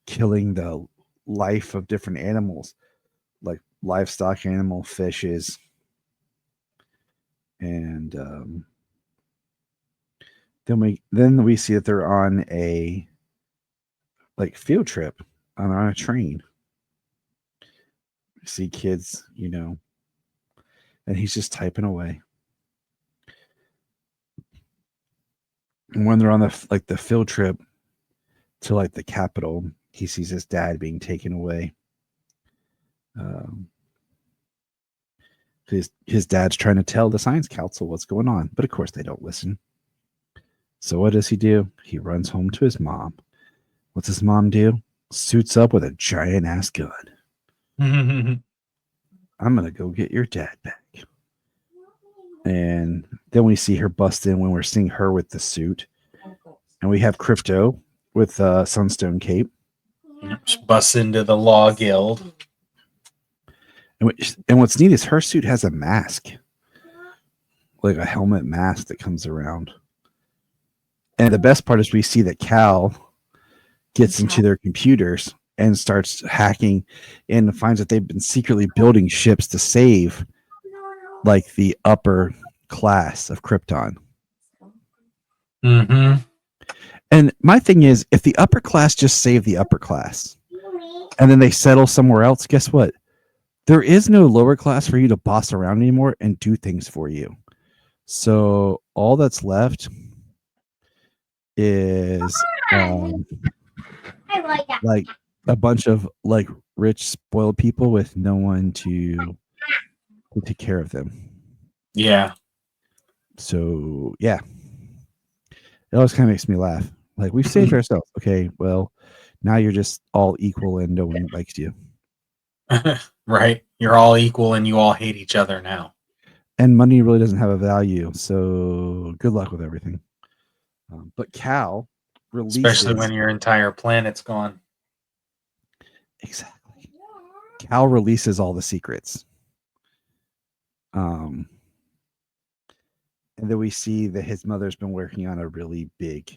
killing the life of different animals, like livestock, animal, fishes. And then we see that they're on a field trip on a train. We see kids, and he's just typing away. And when they're on the field trip to the capital, he sees his dad being taken away. His dad's trying to tell the science council what's going on, but of course they don't listen. So what does he do? He runs home to his mom. What's his mom do? Suits up with a giant ass gun. I'm gonna go get your dad back. And then we see her bust in when we're seeing her with the suit, and we have Crypto with Sunstone cape. Busts into the Law Guild. And what's neat is her suit has a mask, like a helmet mask that comes around. And the best part is we see that Cal gets into their computers and starts hacking and finds that they've been secretly building ships to save the upper class of Krypton. And my thing is, if the upper class just save the upper class and then they settle somewhere else, guess what? There is no lower class for you to boss around anymore and do things for you. So all that's left is I like that. like a bunch of like rich, spoiled people with no one to take care of them. Yeah. So yeah, it always kind of makes me laugh. Like we've saved ourselves. Okay, well, now you're just all equal and no one likes you. Right. You're all equal and you all hate each other now. And money really doesn't have a value. So good luck with everything. But Cal releases Especially when your entire planet's gone. exactly. Cal releases all the secrets. And then we see that his mother's been working on a really big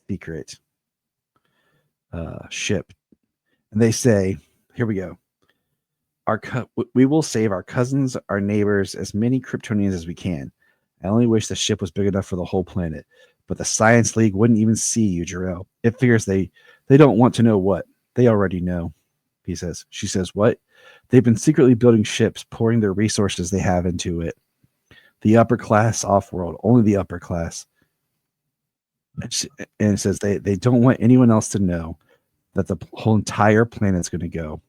secret ship. And they say, here we go. We will save our cousins, our neighbors, as many Kryptonians as we can. I only wish the ship was big enough for the whole planet. But the Science League wouldn't even see you, Jarrell. It figures they don't want to know what. They already know, he says. She says, what? They've been secretly building ships, pouring their resources they have into it. The upper class off-world, only the upper class. And it says they don't want anyone else to know that the whole entire planet's going to go.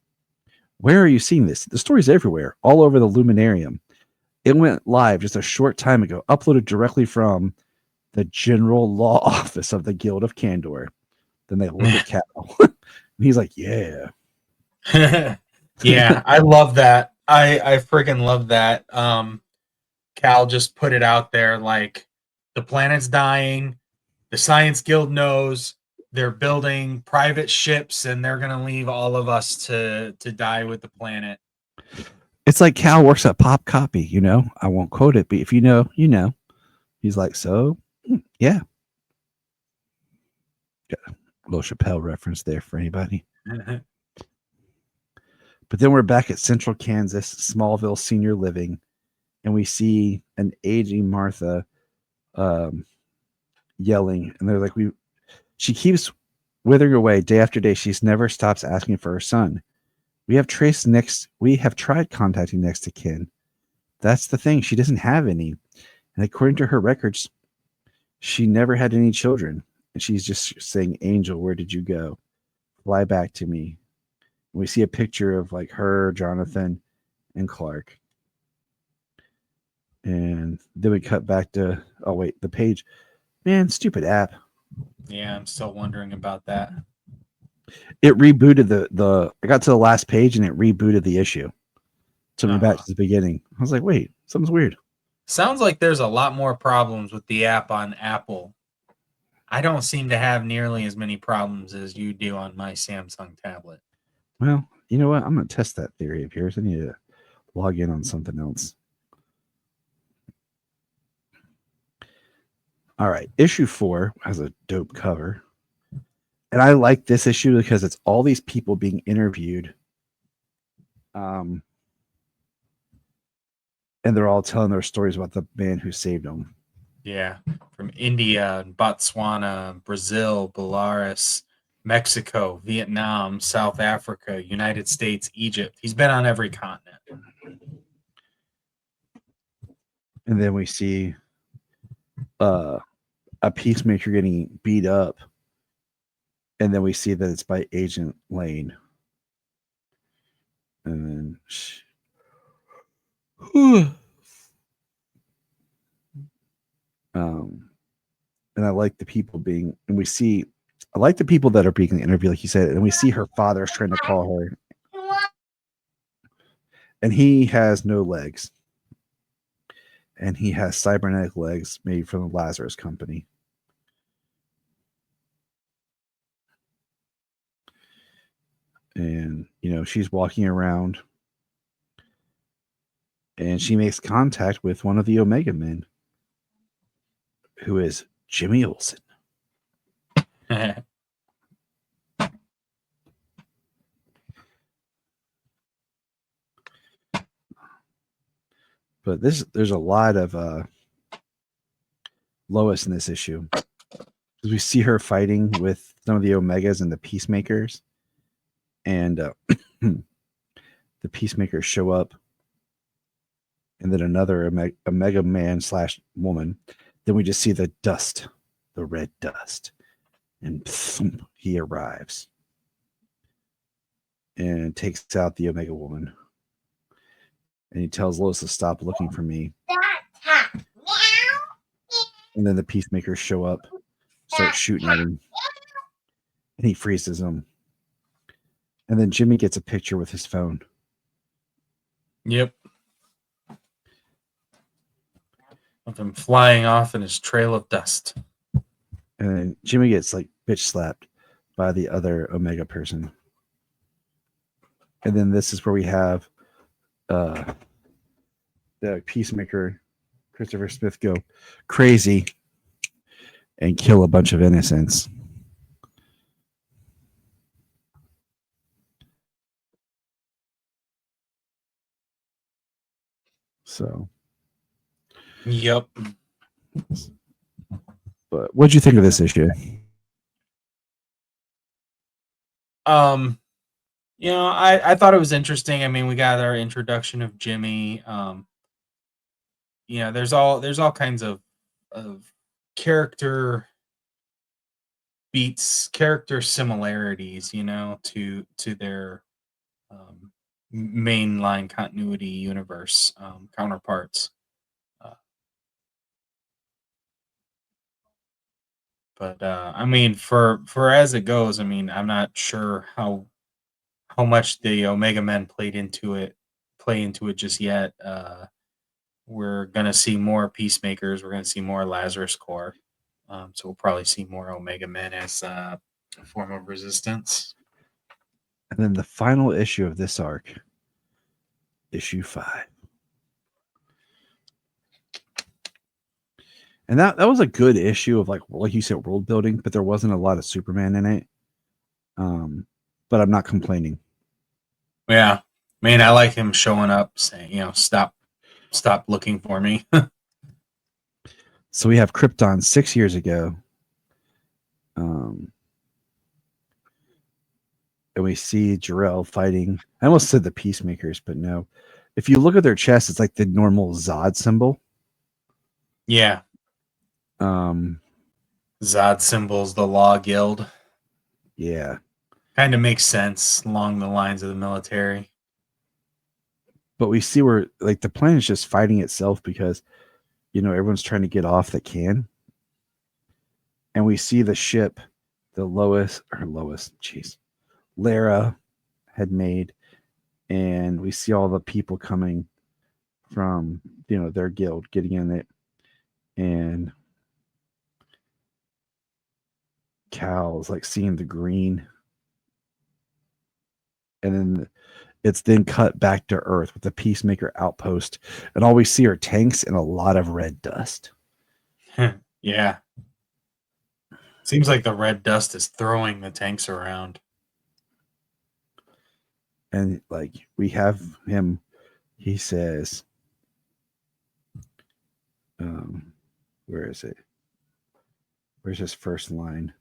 Where are you seeing this? The story's everywhere, all over the Luminarium. It went live just a short time ago, uploaded directly from the General Law Office of the Guild of Kandor. Then they look at Cal. And he's like, yeah. Yeah, I love that. I freaking love that. Cal just put it out there like the planet's dying. The Science Guild knows they're building private ships and they're going to leave all of us to die with the planet. It's like Cal works at Pop Copy, you know? I won't quote it, but if you know, you know. He's like, so, yeah. Got a little Chappelle reference there for anybody. But then we're back at Central Kansas, Smallville Senior Living, and we see an aging Martha yelling, and they're like, she keeps withering away day after day. She's never stops asking for her son. We have tried contacting next of kin. That's the thing. She doesn't have any. And according to her records, she never had any children. And she's just saying, Angel, where did you go? Fly back to me. And we see a picture of like her, Jonathan, and Clark. And then we cut back to, oh wait, the page. Man, stupid app. Yeah, I'm still wondering about that. It rebooted the I got to the last page and it rebooted the issue. Took me back to the beginning. I was like, wait, something's weird. Sounds like there's a lot more problems with the app on Apple. I don't seem to have nearly as many problems as you do on my Samsung tablet. Well, you know what? I'm going to test that theory of yours. I need to log in on something else. All right. Issue 4 has a dope cover. And I like this issue because it's all these people being interviewed. And they're all telling their stories about the man who saved them. Yeah. From India, Botswana, Brazil, Belarus, Mexico, Vietnam, South Africa, United States, Egypt. He's been on every continent. And then we see a peacemaker getting beat up. And then we see that it's by Agent Lane. And then and I like the people being, and I like the people that are being interviewed, like you said, and we see her father's trying to call her, and he has no legs, and he has cybernetic legs made from the Lazarus Company. And she's walking around, and she makes contact with one of the Omega Men, who is Jimmy Olsen. But there's a lot of Lois in this issue, because we see her fighting with some of the Omegas and the Peacemakers, and the Peacemakers show up, and then another Omega Man / woman. Then we just see the dust, the red dust, and he arrives and takes out the Omega Woman. And he tells Lois to stop looking for me. And then the Peacemakers show up, start shooting at him. And he freezes them. And then Jimmy gets a picture with his phone. Yep. Of him flying off in his trail of dust. And then Jimmy gets like bitch slapped by the other Omega person. And then this is where we have the Peacemaker, Christopher Smith, go crazy and kill a bunch of innocents. So, yep. But what'd you think of this issue? You know, I thought it was interesting. I mean, we got our introduction of Jimmy. You know, there's all kinds of character beats, character similarities, you know, to their mainline continuity universe counterparts. But I mean, for as it goes, I mean, I'm not sure how much the Omega Men play into it just yet. We're gonna see more Peacemakers. We're gonna see more Lazarus Corps. So we'll probably see more Omega Men as a form of resistance. And then the final issue of this arc, issue 5. And that was a good issue of like you said, world building, but there wasn't a lot of Superman in it. But I'm not complaining. Yeah, man, I like him showing up, saying, you know, stop looking for me. So we have Krypton 6 years ago. And we see Jor-El fighting. I almost said the Peacemakers, but no. If you look at their chest, it's like the normal Zod symbol. Yeah. Zod symbols the Law Guild. Yeah. Kind of makes sense along the lines of the military. But we see where like the plane is just fighting itself because, you know, everyone's trying to get off that can. And we see the ship, the Lara had made, and we see all the people coming from, you know, their guild getting in it. And Cal is like seeing the green. And then it's then cut back to Earth with the Peacemaker outpost. And all we see are tanks and a lot of red dust. Yeah. Seems like the red dust is throwing the tanks around. And like we have him, he says, where is it? Where's his first line?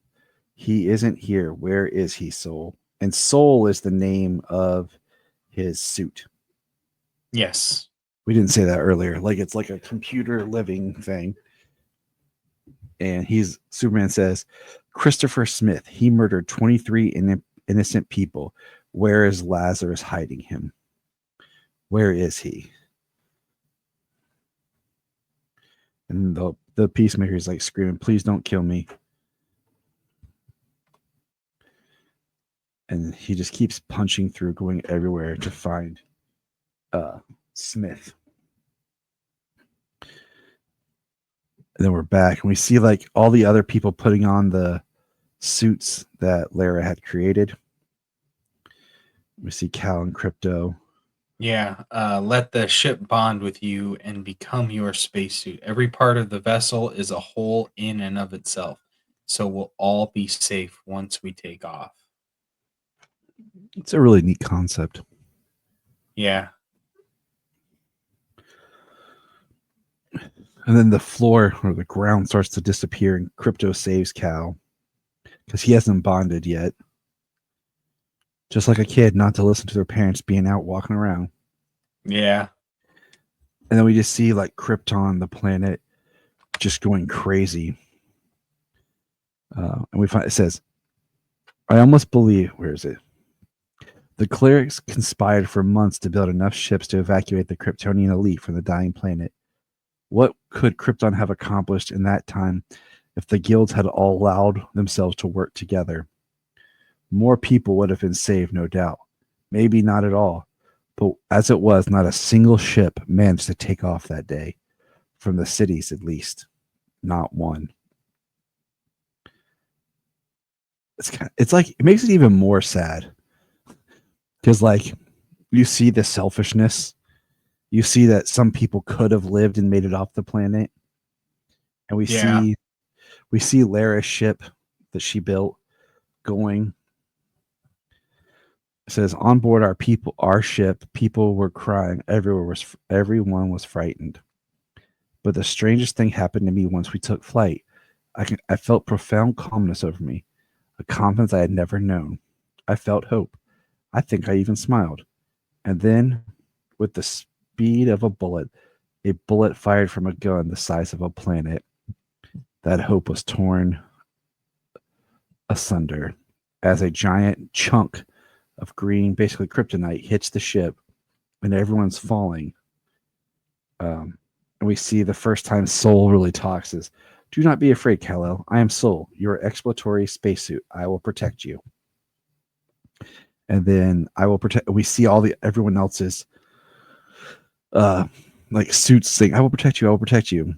He isn't here. Where is he, Soul? And Soul is the name of his suit. Yes. We didn't say that earlier. Like it's like a computer living thing. And Superman says, Christopher Smith, he murdered 23 innocent people. Where is Lazarus hiding him? Where is he? And the Peacemaker is like screaming, please don't kill me. And he just keeps punching through, going everywhere to find Smith. And then we're back and we see like all the other people putting on the suits that Lara had created. We see Cal and Crypto. Yeah. Let the ship bond with you and become your spacesuit. Every part of the vessel is a whole in and of itself. So we'll all be safe once we take off. It's a really neat concept. Yeah. And then the floor or the ground starts to disappear and Crypto saves Cal because he hasn't bonded yet. Just like a kid not to listen to their parents being out walking around. Yeah. And then we just see like Krypton, the planet, just going crazy. And we find it says, I almost believe, where is it? The clerics conspired for months to build enough ships to evacuate the Kryptonian elite from the dying planet. What could Krypton have accomplished in that time if the guilds had all allowed themselves to work together? More people would have been saved, no doubt. Maybe not at all. But as it was, not a single ship managed to take off that day. From the cities, at least. Not one. It's like, it makes it even more sad. Because, like, you see the selfishness. You see that some people could have lived and made it off the planet. And we see Lara's ship that she built going. It says, on board our ship, people were crying. Everyone was frightened. But the strangest thing happened to me once we took flight. I felt profound calmness over me, a confidence I had never known. I felt hope. I think I even smiled. And then, with the speed of a bullet fired from a gun the size of a planet, that hope was torn asunder as a giant chunk of green, basically kryptonite, hits the ship, and everyone's falling. And we see the first time Soul really talks is, "Do not be afraid, Kal-El. I am Soul, your exploratory spacesuit. I will protect you." And then I will protect. We see everyone else's like suits saying, "I will protect you. I will protect you."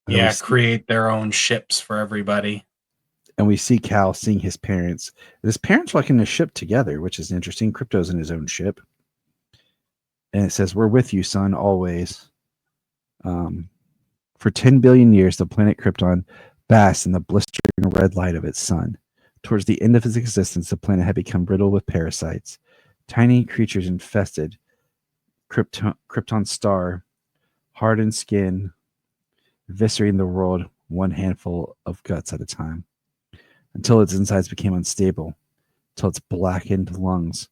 And create their own ships for everybody. And we see Cal seeing his parents. His parents are like in a ship together, which is interesting. Krypto's in his own ship. And it says, "We're with you, son, always." For 10 billion years, the planet Krypton basked in the blistering red light of its sun. Towards the end of its existence, the planet had become riddled with parasites. Tiny creatures infested Krypton's star, hardened skin, eviscerating the world one handful of guts at a time, until its insides became unstable, until its blackened lungs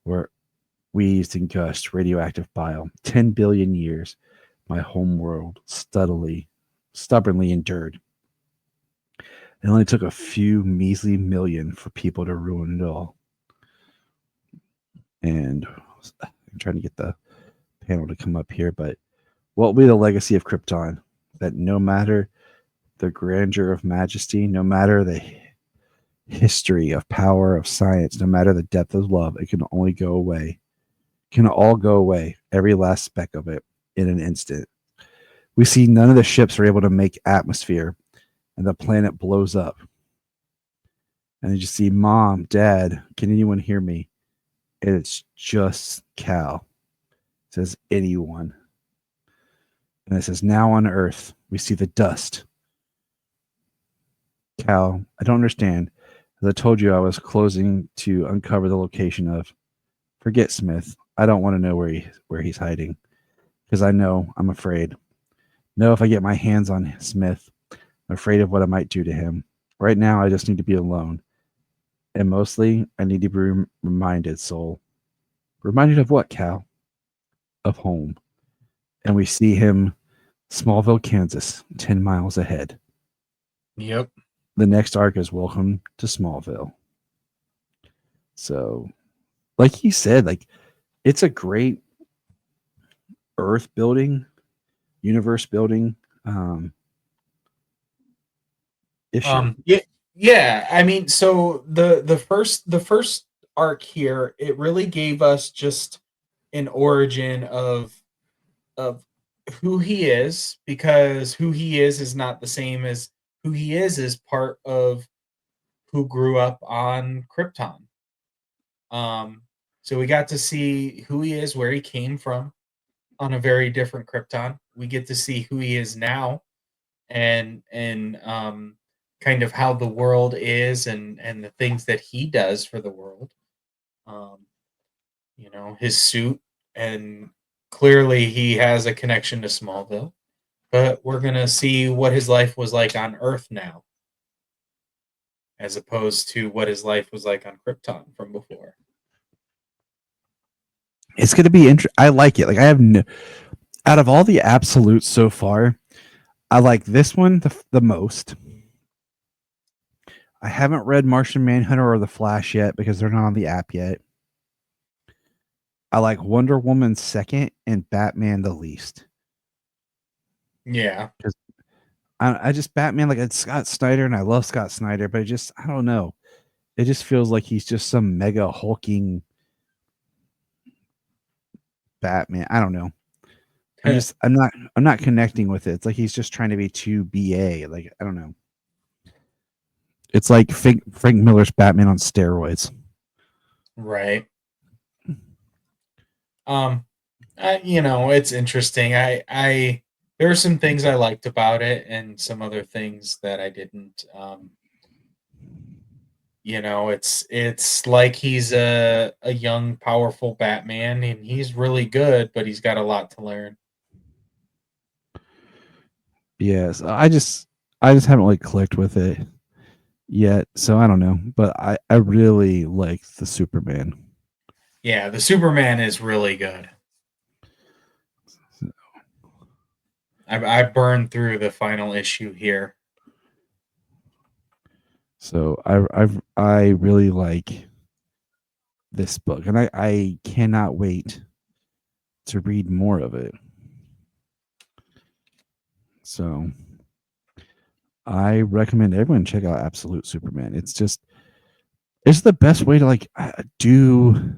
were wheezed and gushed radioactive bile. 10 billion years, my home world stubbornly endured. It only took a few measly million for people to ruin it all. And I'm trying to get the panel to come up here, but what will be the legacy of Krypton? That no matter the grandeur of majesty, no matter the history of power, of science, no matter the depth of love, it can only go away. It can all go away, every last speck of it, in an instant. We see none of the ships are able to make atmosphere, and the planet blows up. And you just see, "Mom, Dad, can anyone hear me?" And it's just Cal. It says, "Anyone." And it says, "Now on Earth, we see the dust." Cal, I don't understand. As I told you, I was closing to uncover the location of. Forget Smith. I don't want to know where he's hiding. Because I'm afraid. No, if I get my hands on Smith, I'm afraid of what I might do to him. Right now, I just need to be alone. And mostly, I need to be reminded, Soul. Reminded of what, Cal? Of home. And we see him, Smallville, Kansas, 10 miles ahead. Yep. The next arc is Welcome to Smallville. So, like he said, like, it's a great Earth building, universe building issue. Yeah. I mean, so the first arc here, it really gave us just an origin of who he is, because who he is not the same as who he is part of who grew up on Krypton. So we got to see who he is, where he came from on a very different Krypton. We get to see who he is now, and kind of how the world is, and the things that he does for the world. His suit, and clearly he has a connection to Smallville. But we're gonna see what his life was like on Earth now, as opposed to what his life was like on Krypton from before. It's going to be interesting. I like it. Like, I have out of all the absolutes so far, I like this one the most. I haven't read Martian Manhunter or The Flash yet because they're not on the app yet. I like Wonder Woman second and Batman the least. Yeah. Because I just Batman, like, it's Scott Snyder, and I love Scott Snyder, but I don't know. It just feels like he's just some mega hulking Batman. I don't know. I'm not connecting with it. It's like he's just trying to be too BA. Like, I don't know. It's like Frank Miller's Batman on steroids. Right. It's interesting. There are some things I liked about it and some other things that I didn't. It's like he's a young, powerful Batman, and he's really good, but he's got a lot to learn. Yes, I just haven't like clicked with it yet, so I don't know. But I really like the Superman. Yeah, the Superman is really good. I burned through the final issue here. So I really like this book, and I cannot wait to read more of it. So I recommend everyone check out Absolute Superman. It's the best way to like do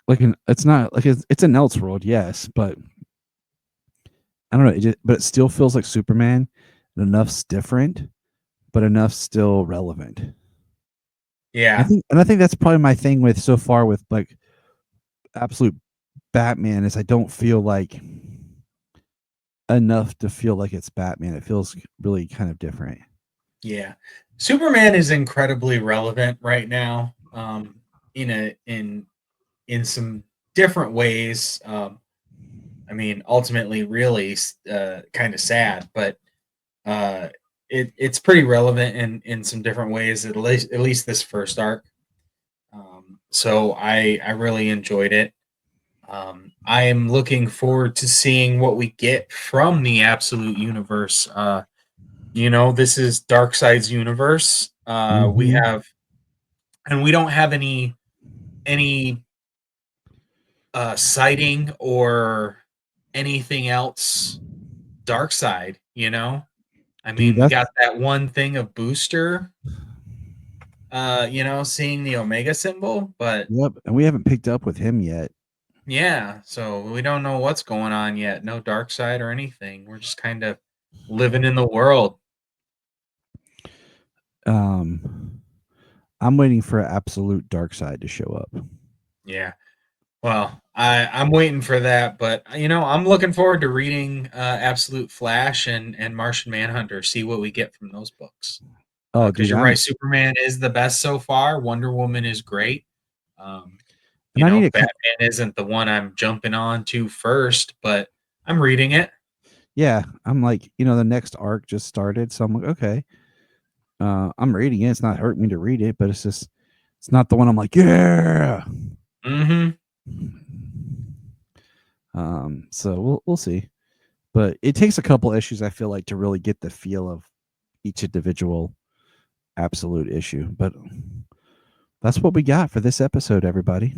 like it's not like it's an Elseworld, yes, but I don't know, but it still feels like Superman, and enough's different, but enough still relevant. Yeah. I think that's probably my thing with so far with like Absolute Batman is I don't feel like enough to feel like it's Batman. It feels really kind of different. Yeah. Superman is incredibly relevant right now. In some different ways. I mean, ultimately, really, kind of sad, but uh, it's pretty relevant in some different ways. At least this first arc. So I really enjoyed it. I am looking forward to seeing what we get from the Absolute Universe. This is Darkseid's universe. We Mhm. have, and we don't have any sighting or anything else Darkseid. I Dude, mean, we got that one thing of Booster. Seeing the Omega symbol, but yep, and we haven't picked up with him yet. yeah, so we don't know what's going on yet. No Darkseid or anything. We're just kind of living in the world. I'm waiting for Absolute Darkseid to show up. Yeah. Well, I'm waiting for that, but I'm looking forward to reading Absolute Flash and Martian Manhunter. See what we get from those books. Oh, Because dude, you're right, Superman is the best so far. Wonder Woman is great. and I need to Batman isn't the one I'm jumping on to first, but I'm reading it. yeah, I'm like, the next arc just started, so I'm like, okay. I'm reading it. It's not hurting me to read it, but it's not the one I'm like, yeah. Mm-hmm. So we'll see. But it takes a couple issues, I feel like, to really get the feel of each individual Absolute issue. But that's what we got for this episode, everybody.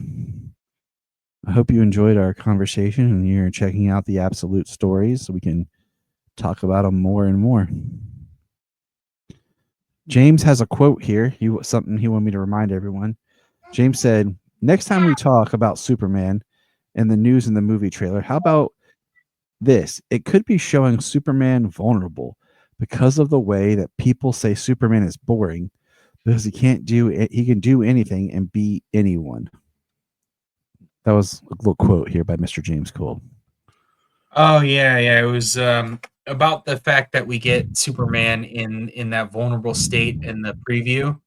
I hope you enjoyed our conversation and you're checking out the Absolute stories so we can talk about them more and more. James has a quote here. Something he wanted me to remind everyone. James said, "Next time we talk about Superman and the news in the movie trailer, how about this? It could be showing Superman vulnerable because of the way that people say Superman is boring because he can't do it. He can do anything and be anyone." That was a little quote here by Mr. James Cole. Oh yeah. It was about the fact that we get Superman in that vulnerable state in the preview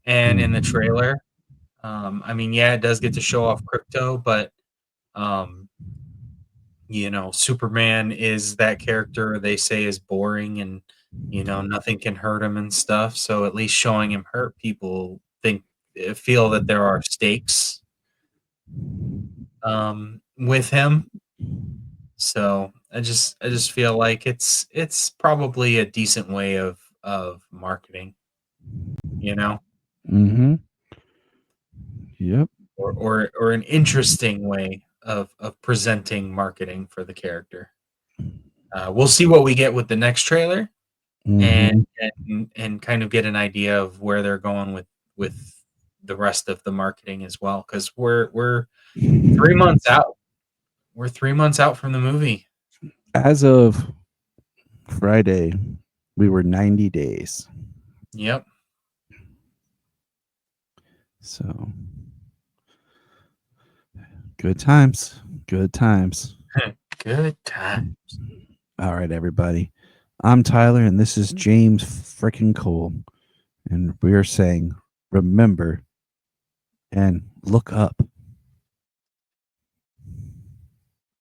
and in the trailer. I mean, yeah, it does get to show off crypto, but um, Superman is that character they say is boring and nothing can hurt him and stuff. So at least showing him hurt people feel that there are stakes with him. So I just feel like it's probably a decent way of marketing. you know, Mm-hmm. Yep. or an interesting way of presenting marketing for the character. We'll see what we get with the next trailer, Mm-hmm. and kind of get an idea of where they're going with the rest of the marketing as well, because we're 3 months out. We're 3 months out from the movie. As of Friday, we were 90 days. Yep. So good times. Good times. Good time. All right, everybody. I'm Tyler, and this is James freaking Cole. And we're saying, remember and look up.